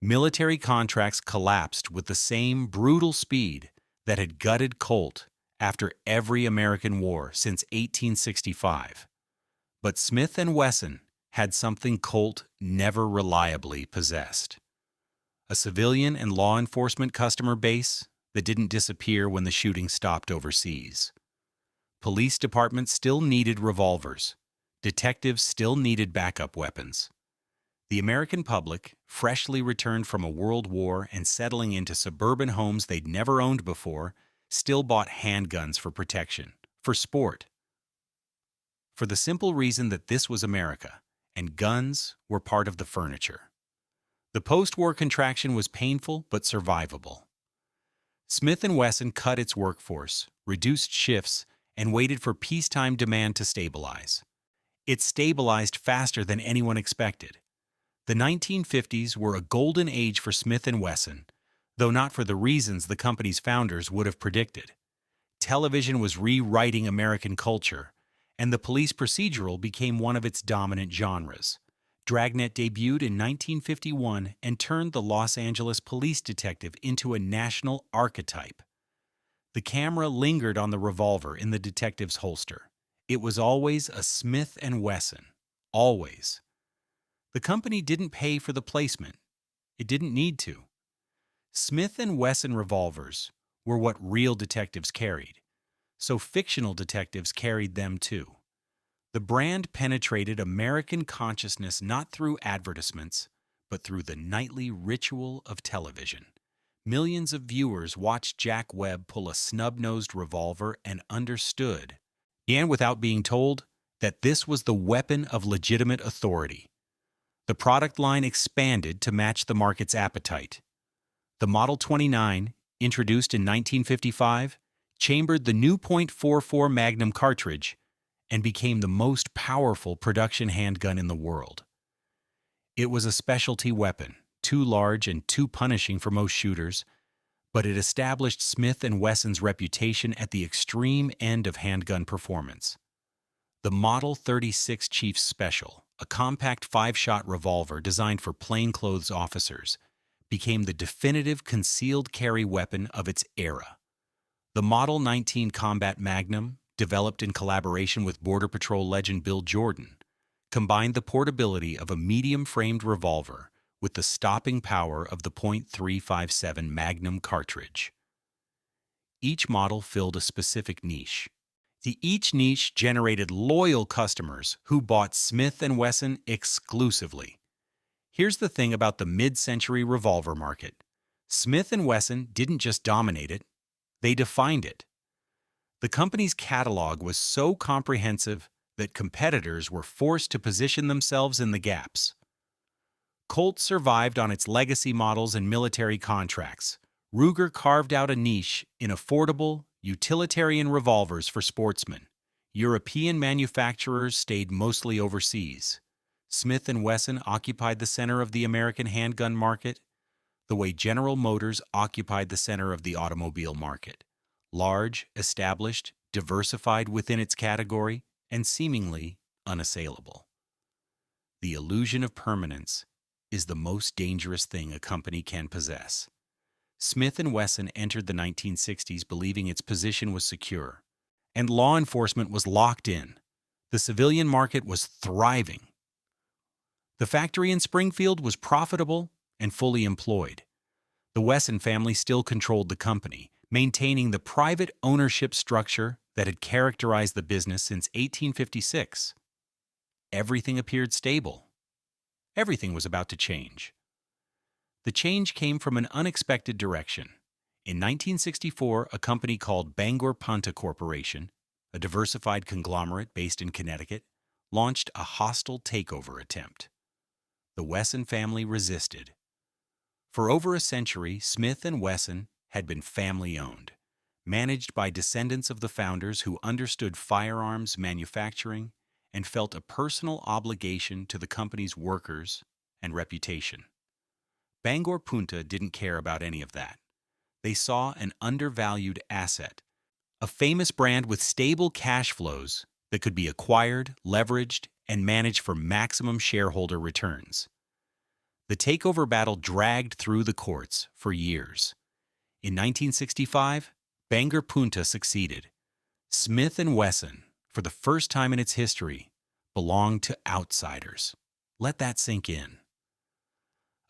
Speaker 1: Military contracts collapsed with the same brutal speed that had gutted Colt after every American war since 1865. But Smith & Wesson had something Colt never reliably possessed. A civilian and law enforcement customer base that didn't disappear when the shooting stopped overseas. Police departments still needed revolvers. Detectives still needed backup weapons. The American public, freshly returned from a world war and settling into suburban homes they'd never owned before, still bought handguns for protection, for sport. For the simple reason that this was America, and guns were part of the furniture. The post-war contraction was painful but survivable. Smith & Wesson cut its workforce, reduced shifts, and waited for peacetime demand to stabilize. It stabilized faster than anyone expected. The 1950s were a golden age for Smith & Wesson, though not for the reasons the company's founders would have predicted. Television was rewriting American culture, and the police procedural became one of its dominant genres. Dragnet debuted in 1951 and turned the Los Angeles police detective into a national archetype. The camera lingered on the revolver in the detective's holster. It was always a Smith & Wesson. Always. The company didn't pay for the placement. It didn't need to. Smith & Wesson revolvers were what real detectives carried, so fictional detectives carried them too. The brand penetrated American consciousness not through advertisements, but through the nightly ritual of television. Millions of viewers watched Jack Webb pull a snub-nosed revolver and understood, and without being told, that this was the weapon of legitimate authority. The product line expanded to match the market's appetite. The Model 29, introduced in 1955, chambered the new .44 Magnum cartridge and became the most powerful production handgun in the world. It was a specialty weapon, too large and too punishing for most shooters, but it established Smith & Wesson's reputation at the extreme end of handgun performance. The Model 36 Chiefs Special, a compact 5-shot revolver designed for plainclothes officers, became the definitive concealed carry weapon of its era. The Model 19 Combat Magnum, developed in collaboration with Border Patrol legend Bill Jordan, combined the portability of a medium-framed revolver with the stopping power of the .357 Magnum cartridge. Each model filled a specific niche. Each niche generated loyal customers who bought Smith & Wesson exclusively. Here's the thing about the mid-century revolver market. Smith & Wesson didn't just dominate it, they defined it. The company's catalog was so comprehensive that competitors were forced to position themselves in the gaps. Colt survived on its legacy models and military contracts. Ruger carved out a niche in affordable, utilitarian revolvers for sportsmen. European manufacturers stayed mostly overseas. Smith & Wesson occupied the center of the American handgun market, the way General Motors occupied the center of the automobile market. Large, established, diversified within its category, and seemingly unassailable. The illusion of permanence is the most dangerous thing a company can possess. Smith & Wesson entered the 1960s believing its position was secure, and law enforcement was locked in. The civilian market was thriving. The factory in Springfield was profitable and fully employed. The Wesson family still controlled the company, maintaining the private ownership structure that had characterized the business since 1856. Everything appeared stable. Everything was about to change. The change came from an unexpected direction. In 1964, a company called Bangor Punta Corporation, a diversified conglomerate based in Connecticut, launched a hostile takeover attempt. The Wesson family resisted. For over a century, Smith & Wesson had been family-owned, managed by descendants of the founders who understood firearms manufacturing and felt a personal obligation to the company's workers and reputation. Bangor Punta didn't care about any of that. They saw an undervalued asset, a famous brand with stable cash flows that could be acquired, leveraged, and managed for maximum shareholder returns. The takeover battle dragged through the courts for years. In 1965, Bangor Punta succeeded. Smith & Wesson, for the first time in its history, belonged to outsiders. Let that sink in.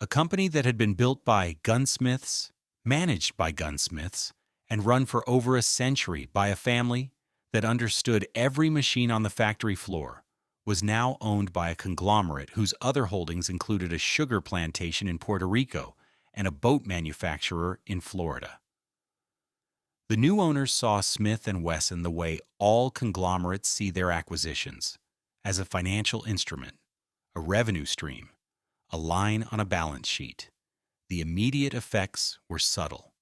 Speaker 1: A company that had been built by gunsmiths, managed by gunsmiths, and run for over a century by a family that understood every machine on the factory floor, was now owned by a conglomerate whose other holdings included a sugar plantation in Puerto Rico and a boat manufacturer in Florida. The new owners saw Smith & Wesson the way all conglomerates see their acquisitions, as a financial instrument, a revenue stream, a line on a balance sheet. The immediate effects were subtle.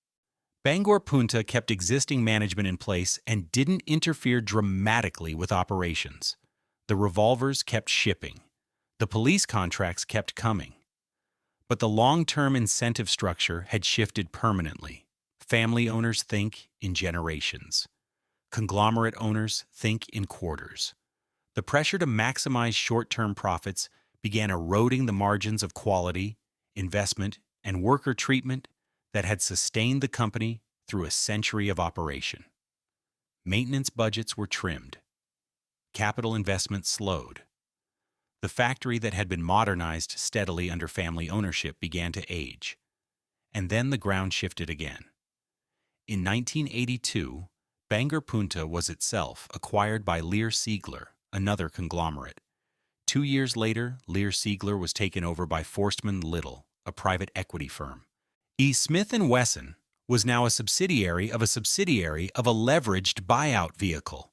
Speaker 1: Bangor Punta kept existing management in place and didn't interfere dramatically with operations. The revolvers kept shipping. The police contracts kept coming. But the long-term incentive structure had shifted permanently. Family owners think in generations. Conglomerate owners think in quarters. The pressure to maximize short-term profits began eroding the margins of quality, investment, and worker treatment that had sustained the company through a century of operation. Maintenance budgets were trimmed. Capital investment slowed. The factory that had been modernized steadily under family ownership began to age. And then the ground shifted again. In 1982, Bangor Punta was itself acquired by Lear Siegler, another conglomerate. 2 years later, Lear Siegler was taken over by Forstmann Little, a private equity firm. Smith & Wesson was now a subsidiary of a leveraged buyout vehicle.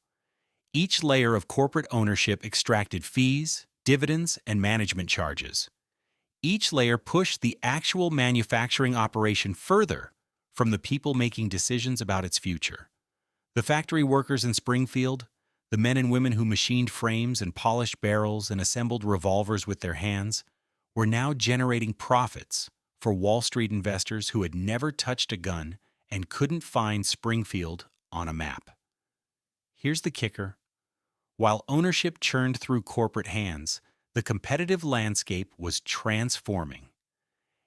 Speaker 1: Each layer of corporate ownership extracted fees, dividends, and management charges. Each layer pushed the actual manufacturing operation further from the people making decisions about its future. The factory workers in Springfield, the men and women who machined frames and polished barrels and assembled revolvers with their hands, were now generating profits for Wall Street investors who had never touched a gun and couldn't find Springfield on a map. Here's the kicker. While ownership churned through corporate hands, the competitive landscape was transforming.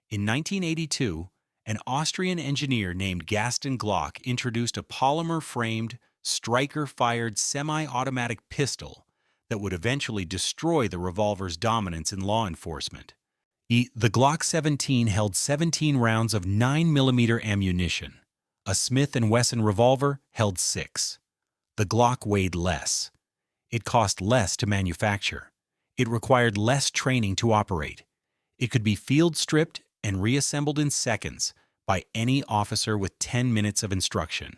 Speaker 1: In 1982, an Austrian engineer named Gaston Glock introduced a polymer-framed, striker-fired semi-automatic pistol that would eventually destroy the revolver's dominance in law enforcement. The Glock 17 held 17 rounds of 9mm ammunition. A Smith Wesson revolver held 6. The Glock weighed less. It cost less to manufacture. It required less training to operate. It could be field stripped and reassembled in seconds by any officer with 10 minutes of instruction.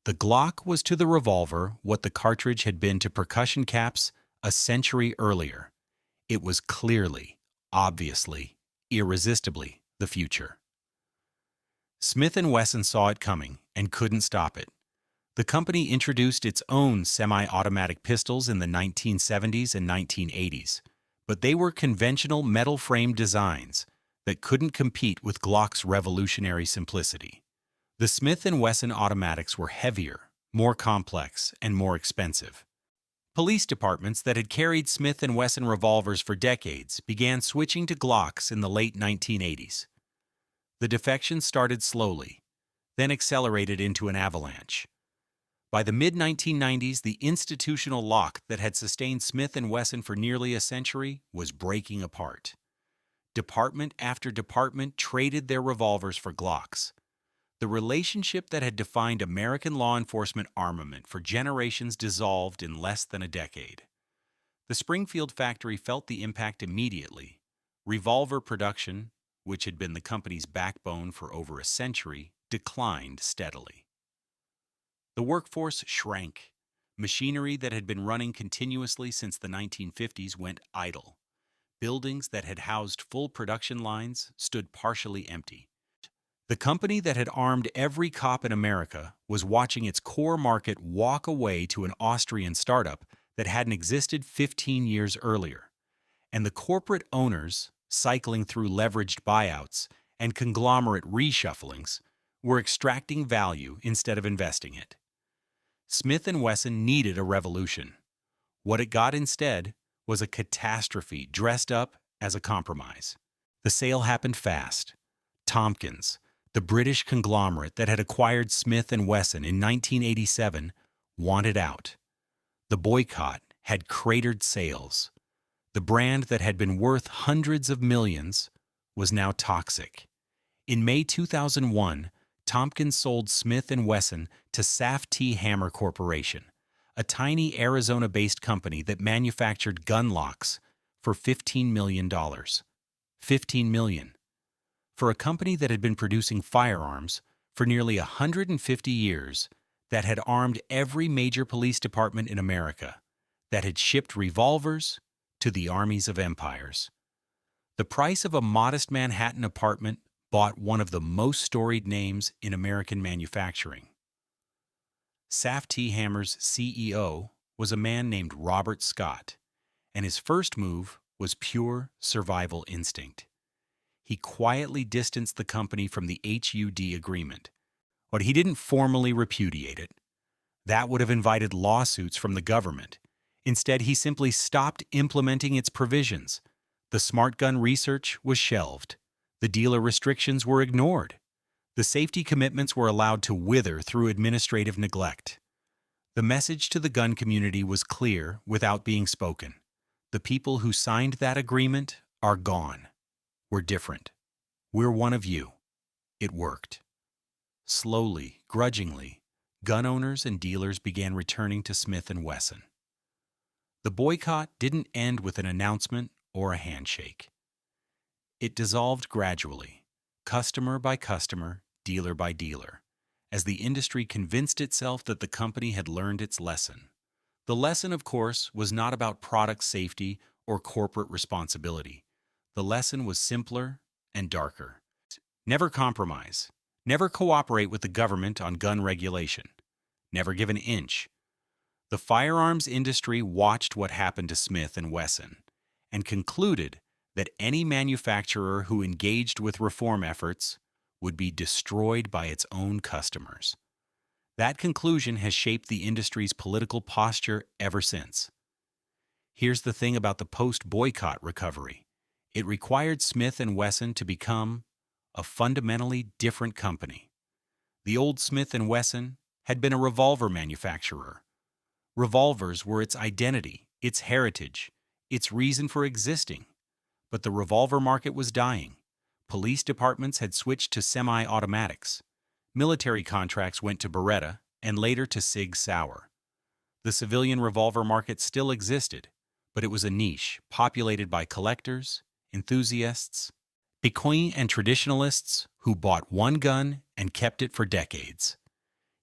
Speaker 1: The Glock was to the revolver what the cartridge had been to percussion caps a century earlier. It was clearly, obviously, irresistibly the future. Smith & Wesson saw it coming and couldn't stop it. The company introduced its own semi-automatic pistols in the 1970s and 1980s, but they were conventional metal-frame designs that couldn't compete with Glock's revolutionary simplicity. The Smith & Wesson automatics were heavier, more complex, and more expensive. Police departments that had carried Smith & Wesson revolvers for decades began switching to Glocks in the late 1980s. The defection started slowly, then accelerated into an avalanche. By the mid-1990s, the institutional lock that had sustained Smith & Wesson for nearly a century was breaking apart. Department after department traded their revolvers for Glocks. The relationship that had defined American law enforcement armament for generations dissolved in less than a decade. The Springfield factory felt the impact immediately. Revolver production, which had been the company's backbone for over a century, declined steadily. The workforce shrank. Machinery that had been running continuously since the 1950s went idle. Buildings that had housed full production lines stood partially empty. The company that had armed every cop in America was watching its core market walk away to an Austrian startup that hadn't existed 15 years earlier. And the corporate owners, cycling through leveraged buyouts and conglomerate reshufflings, were extracting value instead of investing it. Smith & Wesson needed a revolution. What it got instead was a catastrophe dressed up as a compromise. The sale happened fast. Tompkins, the British conglomerate that had acquired Smith & Wesson in 1987, wanted out. The Boycott had cratered sales. The brand that had been worth hundreds of millions was now toxic. In May 2001, Tompkins sold Smith & Wesson to Safety Hammer Corporation, a tiny Arizona-based company that manufactured gun locks for $15 million. $15 million. For a company that had been producing firearms for nearly 150 years, that had armed every major police department in America, that had shipped revolvers to the armies of empires. The price of a modest Manhattan apartment bought one of the most storied names in American manufacturing. Safety Hammer's CEO was a man named Robert Scott, and his first move was pure survival instinct. He quietly distanced the company from the HUD agreement, but he didn't formally repudiate it. That would have invited lawsuits from the government. Instead, he simply stopped implementing its provisions. The smart gun research was shelved. The dealer restrictions were ignored. The safety commitments were allowed to wither through administrative neglect. The message to the gun community was clear without being spoken. The people who signed that agreement are gone. We're different. We're one of you. It worked. Slowly, grudgingly, gun owners and dealers began returning to Smith & Wesson. The boycott didn't end with an announcement or a handshake. It dissolved gradually, customer by customer, dealer by dealer, as the industry convinced itself that the company had learned its lesson. The lesson, of course, was not about product safety or corporate responsibility. The lesson was simpler and darker. Never compromise. Never cooperate with the government on gun regulation. Never give an inch. The firearms industry watched what happened to Smith & Wesson and concluded that any manufacturer who engaged with reform efforts would be destroyed by its own customers. That conclusion has shaped the industry's political posture ever since. Here's the thing about the post-boycott recovery. It required Smith & Wesson to become a fundamentally different company. The old Smith & Wesson had been a revolver manufacturer. Revolvers were its identity, its heritage, its reason for existing. But the revolver market was dying. Police departments had switched to semi-automatics. Military contracts went to Beretta and later to Sig Sauer. The civilian revolver market still existed, but it was a niche populated by collectors, enthusiasts, piquants, and traditionalists who bought one gun and kept it for decades.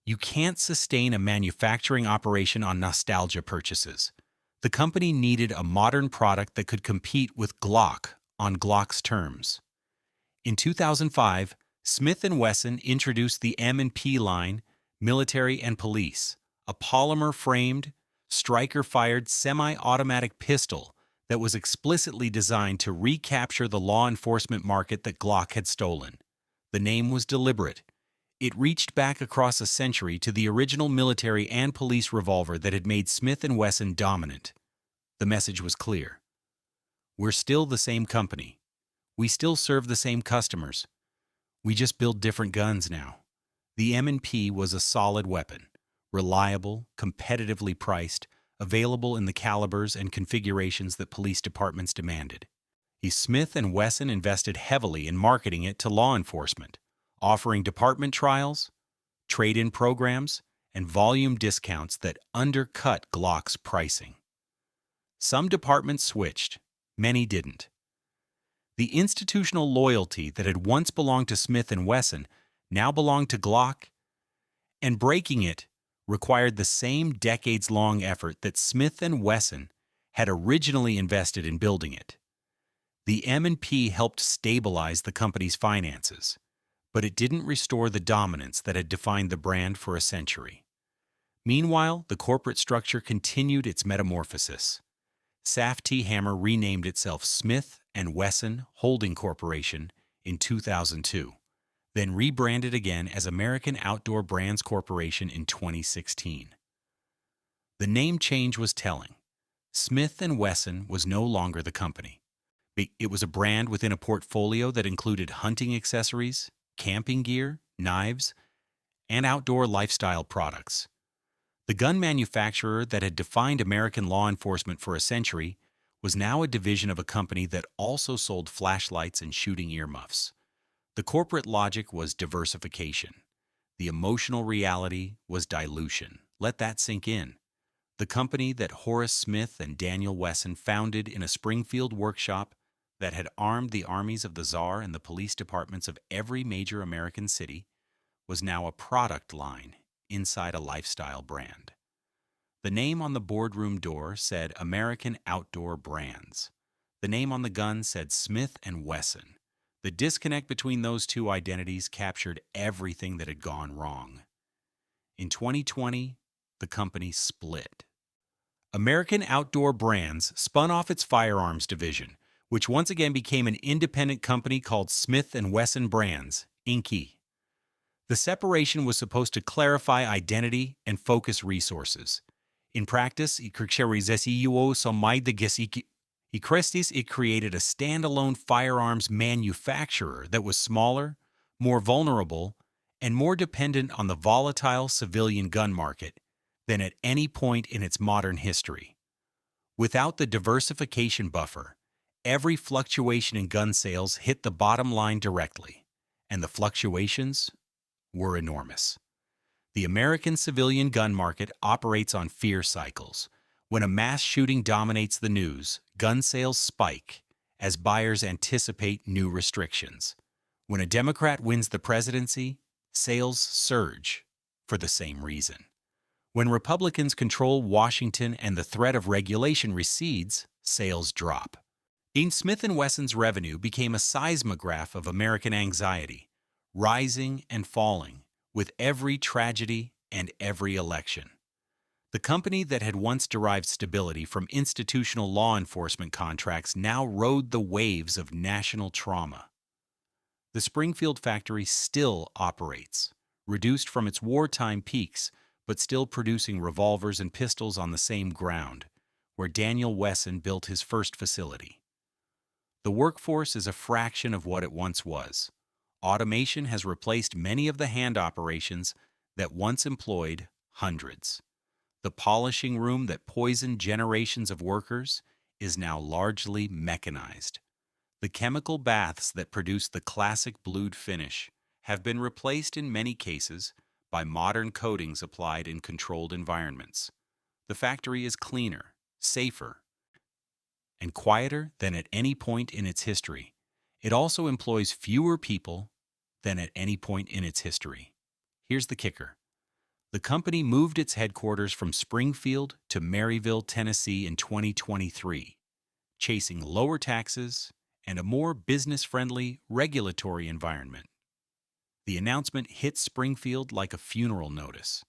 Speaker 1: You can't sustain a manufacturing operation on nostalgia purchases. The company needed a modern product that could compete with Glock on Glock's terms. In 2005, Smith Wesson introduced the M&P line, Military and Police, a polymer-framed, striker-fired semi-automatic pistol that was explicitly designed to recapture the law enforcement market that Glock had stolen. The name was deliberate. It reached back across a century to the original military and police revolver that had made Smith & Wesson dominant. The message was clear. We're still the same company. We still serve the same customers. We just build different guns now. The M&P was a solid weapon, reliable, competitively priced, available in the calibers and configurations that police departments demanded. Smith & Wesson invested heavily in marketing it to law enforcement, offering department trials, trade-in programs, and volume discounts that undercut Glock's pricing. Some departments switched, many didn't. The institutional loyalty that had once belonged to Smith & Wesson now belonged to Glock, and breaking it required the same decades-long effort that Smith & Wesson had originally invested in building it. The M&P helped stabilize the company's finances, but it didn't restore the dominance that had defined the brand for a century. Meanwhile, the corporate structure continued its metamorphosis. Safety Hammer renamed itself Smith & Wesson Holding Corporation in 2002, then rebranded again as American Outdoor Brands Corporation in 2016. The name change was telling. Smith & Wesson was no longer the company. It was a brand within a portfolio that included hunting accessories, camping gear, knives, and outdoor lifestyle products. The gun manufacturer that had defined American law enforcement for a century was now a division of a company that also sold flashlights and shooting earmuffs. The corporate logic was diversification. The emotional reality was dilution. Let that sink in. The company that Horace Smith and Daniel Wesson founded in a Springfield workshop that had armed the armies of the Tsar and the police departments of every major American city was now a product line inside a lifestyle brand. The name on the boardroom door said American Outdoor Brands. The name on the gun said Smith & Wesson. The disconnect between those two identities captured everything that had gone wrong. In 2020, the company split. American Outdoor Brands spun off its firearms division, which once again became an independent company called Smith & Wesson Brands, Inc. The separation was supposed to clarify identity and focus resources. In practice, it created a standalone firearms manufacturer that was smaller, more vulnerable, and more dependent on the volatile civilian gun market than at any point in its modern history. Without the diversification buffer, every fluctuation in gun sales hit the bottom line directly, and the fluctuations were enormous. The American civilian gun market operates on fear cycles. When a mass shooting dominates the news, gun sales spike as buyers anticipate new restrictions. When a Democrat wins the presidency, sales surge for the same reason. When Republicans control Washington and the threat of regulation recedes, sales drop. Smith & Wesson's revenue became a seismograph of American anxiety, rising and falling with every tragedy and every election. The company that had once derived stability from institutional law enforcement contracts now rode the waves of national trauma. The Springfield factory still operates, reduced from its wartime peaks, but still producing revolvers and pistols on the same ground, where Daniel Wesson built his first facility. The workforce is a fraction of what it once was. Automation has replaced many of the hand operations that once employed hundreds. The polishing room that poisoned generations of workers is now largely mechanized. The chemical baths that produce the classic blued finish have been replaced in many cases by modern coatings applied in controlled environments. The factory is cleaner, safer, and quieter than at any point in its history. It also employs fewer people than at any point in its history. Here's the kicker. The company moved its headquarters from Springfield to Maryville, Tennessee in 2023, chasing lower taxes and a more business-friendly regulatory environment. The announcement hit Springfield like a funeral notice.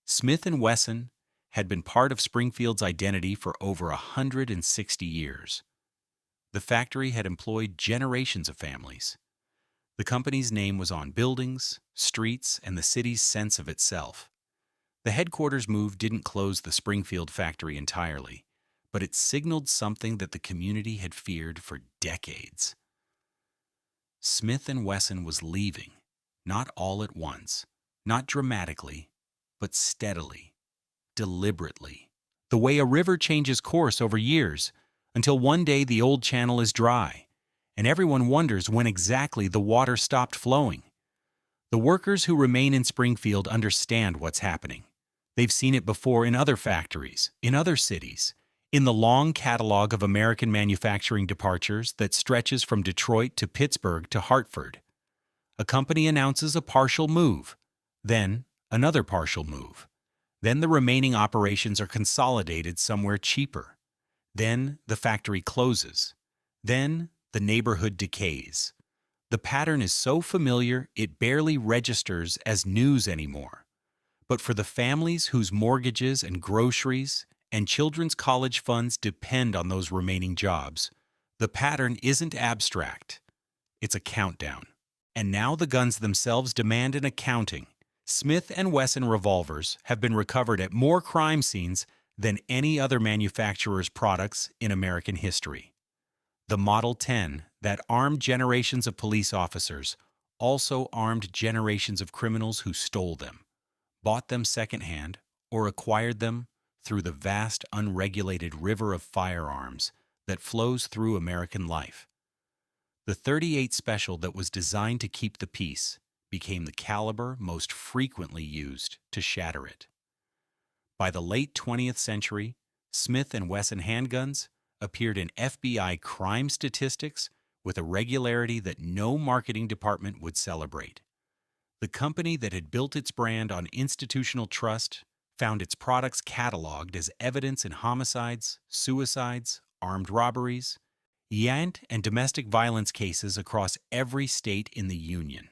Speaker 1: Smith & Wesson had been part of Springfield's identity for over 160 years. The factory had employed generations of families. The company's name was on buildings, streets, and the city's sense of itself. The headquarters move didn't close the Springfield factory entirely, but it signaled something that the community had feared for decades. Smith & Wesson was leaving, not all at once, not dramatically, but steadily, deliberately, the way a river changes course over years, until one day the old channel is dry, and everyone wonders when exactly the water stopped flowing. The workers who remain in Springfield understand what's happening. They've seen it before in other factories, in other cities, in the long catalog of American manufacturing departures that stretches from Detroit to Pittsburgh to Hartford. A company announces a partial move, then another partial move. Then the remaining operations are consolidated somewhere cheaper. Then the factory closes. Then the neighborhood decays. The pattern is so familiar it barely registers as news anymore. But for the families whose mortgages and groceries and children's college funds depend on those remaining jobs, the pattern isn't abstract. It's a countdown. And now the guns themselves demand an accounting. Smith & Wesson revolvers have been recovered at more crime scenes than any other manufacturer's products in American history. The Model 10 that armed generations of police officers also armed generations of criminals who stole them, bought them secondhand, or acquired them through the vast unregulated river of firearms that flows through American life. The .38 Special that was designed to keep the peace became the caliber most frequently used to shatter it. By the late 20th century, Smith & Wesson handguns appeared in FBI crime statistics with a regularity that no marketing department would celebrate. The company that had built its brand on institutional trust found its products cataloged as evidence in homicides, suicides, armed robberies, and domestic violence cases across every state in the Union.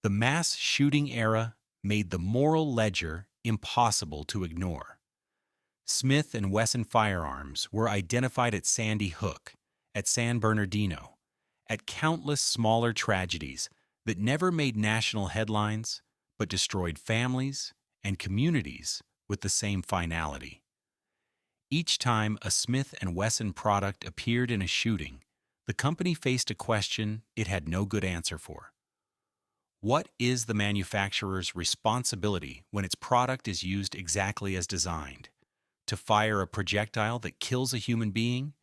Speaker 1: The mass shooting era made the moral ledger impossible to ignore. Smith & Wesson firearms were identified at Sandy Hook, at San Bernardino, at countless smaller tragedies that never made national headlines but destroyed families and communities with the same finality. Each time a Smith & Wesson product appeared in a shooting, the company faced a question it had no good answer for. What is the manufacturer's responsibility when its product is used exactly as designed? To fire a projectile that kills a human being,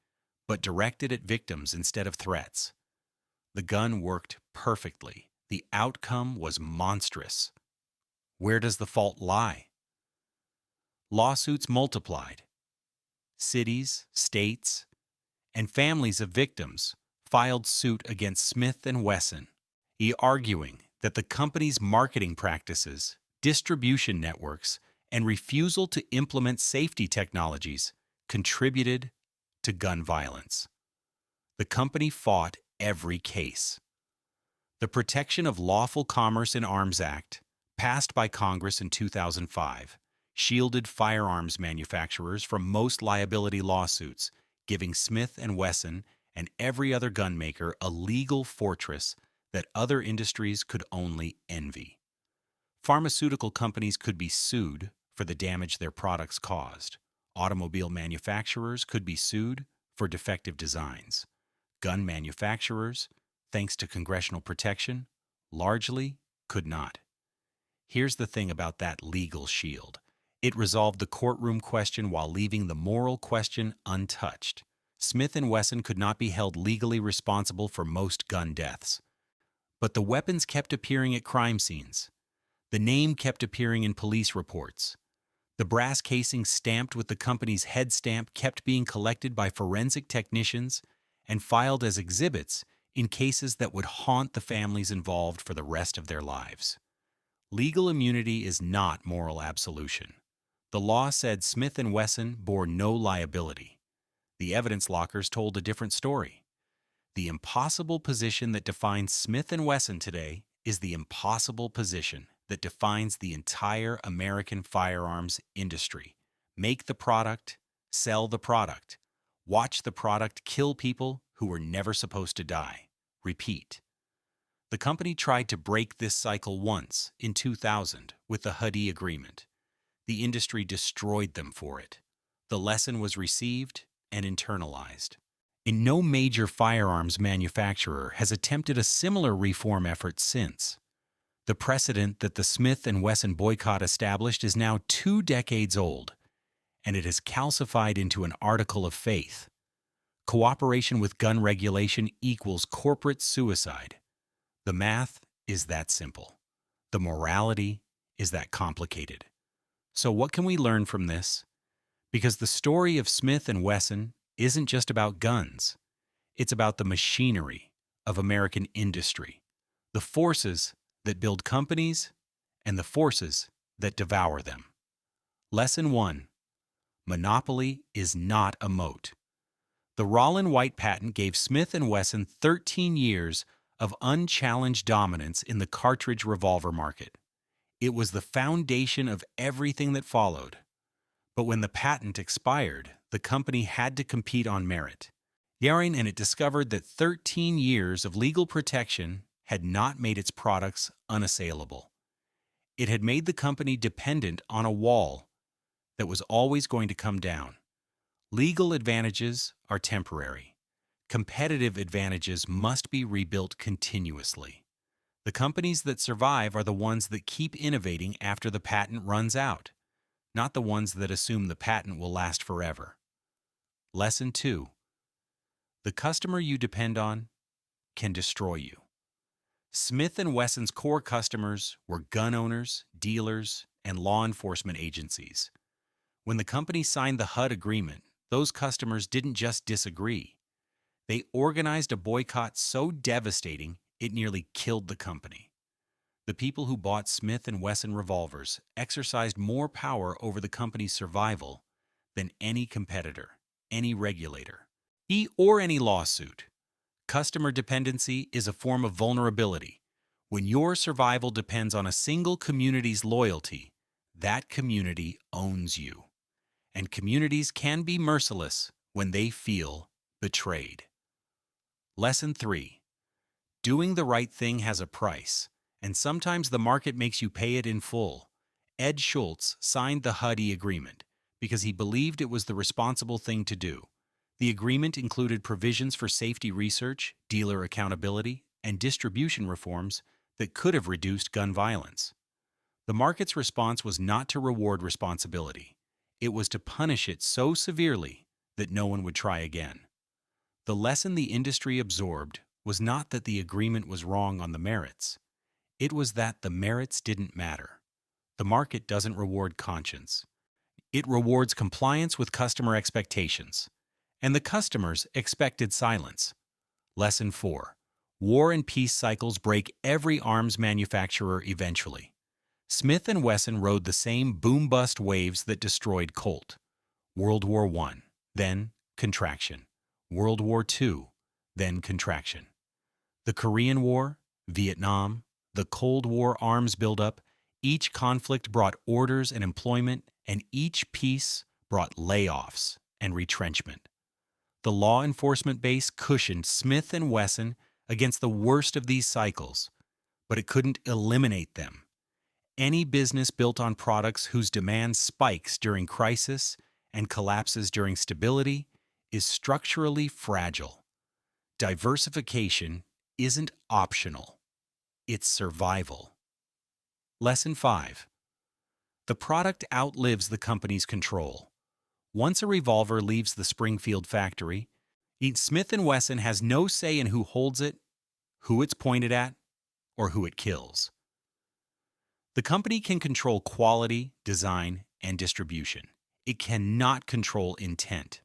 Speaker 1: but directed at victims instead of threats. The gun worked perfectly. The outcome was monstrous. Where does the fault lie? Lawsuits multiplied. Cities, states, and families of victims filed suit against Smith & Wesson, arguing that the company's marketing practices, distribution networks, and refusal to implement safety technologies contributed to gun violence. The company fought every case. The Protection of Lawful Commerce in Arms Act, passed by Congress in 2005, shielded firearms manufacturers from most liability lawsuits, giving Smith & Wesson and every other gun maker a legal fortress that other industries could only envy. Pharmaceutical companies could be sued for the damage their products caused. Automobile manufacturers could be sued for defective designs. Gun manufacturers, thanks to congressional protection, largely could not. Here's the thing about that legal shield. It resolved the courtroom question while leaving the moral question untouched. Smith & Wesson could not be held legally responsible for most gun deaths. But the weapons kept appearing at crime scenes. The name kept appearing in police reports. The brass casing stamped with the company's head stamp kept being collected by forensic technicians and filed as exhibits in cases that would haunt the families involved for the rest of their lives. Legal immunity is not moral absolution. The law said Smith & Wesson bore no liability. The evidence lockers told a different story. The impossible position that defines Smith & Wesson today is the impossible position that defines the entire American firearms industry. Make the product, sell the product, watch the product kill people who were never supposed to die. Repeat. The company tried to break this cycle once, in 2000, with the HUD agreement. The industry destroyed them for it. The lesson was received and internalized. And no major firearms manufacturer has attempted a similar reform effort since. The precedent that the Smith & Wesson boycott established is now 2 decades old, and it has calcified into an article of faith. Cooperation with gun regulation equals corporate suicide. The math is that simple. The morality is that complicated. So what can we learn from this? Because the story of Smith & Wesson isn't just about guns. It's about the machinery of American industry, the forces that build companies and the forces that devour them. Lesson 1. Monopoly is not a moat. The Rollin White patent gave Smith & Wesson 13 years of unchallenged dominance in the cartridge revolver market. It was the foundation of everything that followed. But when the patent expired, the company had to compete on merit. And it discovered that 13 years of legal protection had not made its products unassailable. It had made the company dependent on a wall that was always going to come down. Legal advantages are temporary. Competitive advantages must be rebuilt continuously. The companies that survive are the ones that keep innovating after the patent runs out, not the ones that assume the patent will last forever. Lesson 2. The customer you depend on can destroy you. Smith & Wesson's core customers were gun owners, dealers, and law enforcement agencies. When the company signed the HUD agreement, those customers didn't just disagree. They organized a boycott so devastating it nearly killed the company. The people who bought Smith & Wesson revolvers exercised more power over the company's survival than any competitor, any regulator, or any lawsuit. Customer dependency is a form of vulnerability. When your survival depends on a single community's loyalty, that community owns you. And communities can be merciless when they feel betrayed. Lesson 3. Doing the right thing has a price, and sometimes the market makes you pay it in full. Ed Schultz signed the HUD agreement because he believed it was the responsible thing to do. The agreement included provisions for safety research, dealer accountability, and distribution reforms that could have reduced gun violence. The market's response was not to reward responsibility. It was to punish it so severely that no one would try again. The lesson the industry absorbed was not that the agreement was wrong on the merits. It was that the merits didn't matter. The market doesn't reward conscience. It rewards compliance with customer expectations. And the customers expected silence. Lesson 4. War and peace cycles break every arms manufacturer eventually. Smith & Wesson rode the same boom-bust waves that destroyed Colt. World War I, then contraction. World War II, then contraction. The Korean War, Vietnam, the Cold War arms buildup, each conflict brought orders and employment, and each peace brought layoffs and retrenchment. The law enforcement base cushioned Smith & Wesson against the worst of these cycles, but it couldn't eliminate them. Any business built on products whose demand spikes during crisis and collapses during stability is structurally fragile. Diversification isn't optional. It's survival. Lesson 5. The product outlives the company's control. Once a revolver leaves the Springfield factory, Smith & Wesson has no say in who holds it, who it's pointed at, or who it kills. The company can control quality, design, and distribution. It cannot control intent.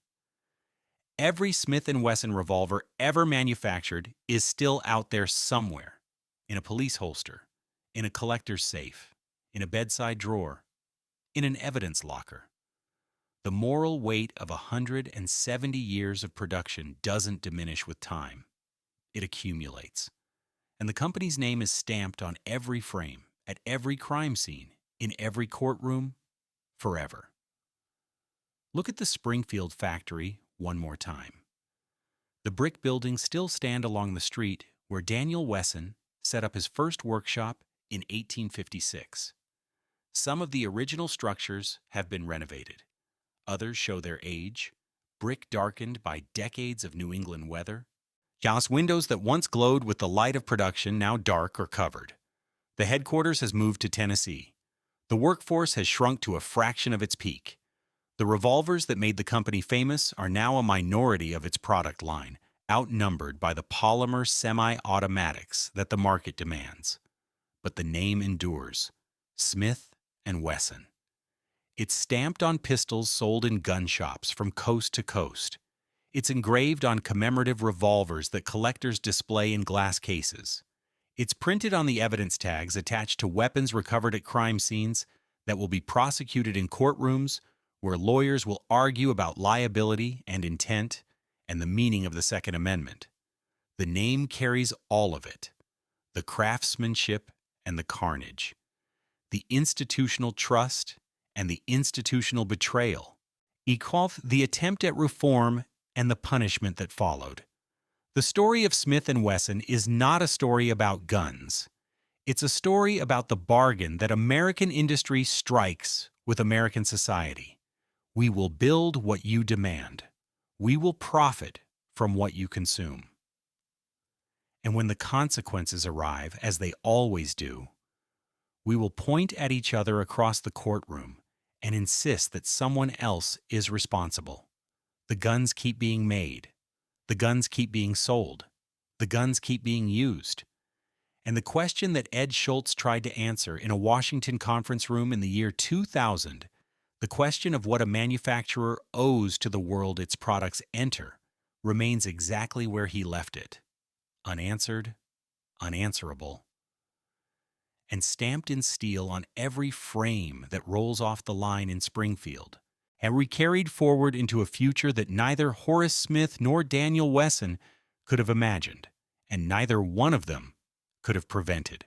Speaker 1: Every Smith & Wesson revolver ever manufactured is still out there somewhere, in a police holster, in a collector's safe, in a bedside drawer, in an evidence locker. The moral weight of 170 years of production doesn't diminish with time. It accumulates. And the company's name is stamped on every frame, at every crime scene, in every courtroom, forever. Look at the Springfield factory one more time. The brick buildings still stand along the street where Daniel Wesson set up his first workshop in 1856. Some of the original structures have been renovated. Others show their age, brick darkened by decades of New England weather. Glass windows that once glowed with the light of production now dark or covered. The headquarters has moved to Tennessee. The workforce has shrunk to a fraction of its peak. The revolvers that made the company famous are now a minority of its product line, outnumbered by the polymer semi-automatics that the market demands. But the name endures: Smith & Wesson. It's stamped on pistols sold in gun shops from coast to coast. It's engraved on commemorative revolvers that collectors display in glass cases. It's printed on the evidence tags attached to weapons recovered at crime scenes that will be prosecuted in courtrooms where lawyers will argue about liability and intent and the meaning of the Second Amendment. The name carries all of it: the craftsmanship and the carnage, the institutional trust and the institutional betrayal, the attempt at reform and the punishment that followed. The story of Smith & Wesson is not a story about guns. It's a story about the bargain that American industry strikes with American society. We will build what you demand. We will profit from what you consume. And when the consequences arrive, as they always do, we will point at each other across the courtroom and insist that someone else is responsible. The guns keep being made. The guns keep being sold. The guns keep being used. And the question that Ed Schultz tried to answer in a Washington conference room in the year 2000, the question of what a manufacturer owes to the world its products enter, remains exactly where he left it: unanswered, unanswerable, and stamped in steel on every frame that rolls off the line in Springfield, and we carried forward into a future that neither Horace Smith nor Daniel Wesson could have imagined, and neither one of them could have prevented.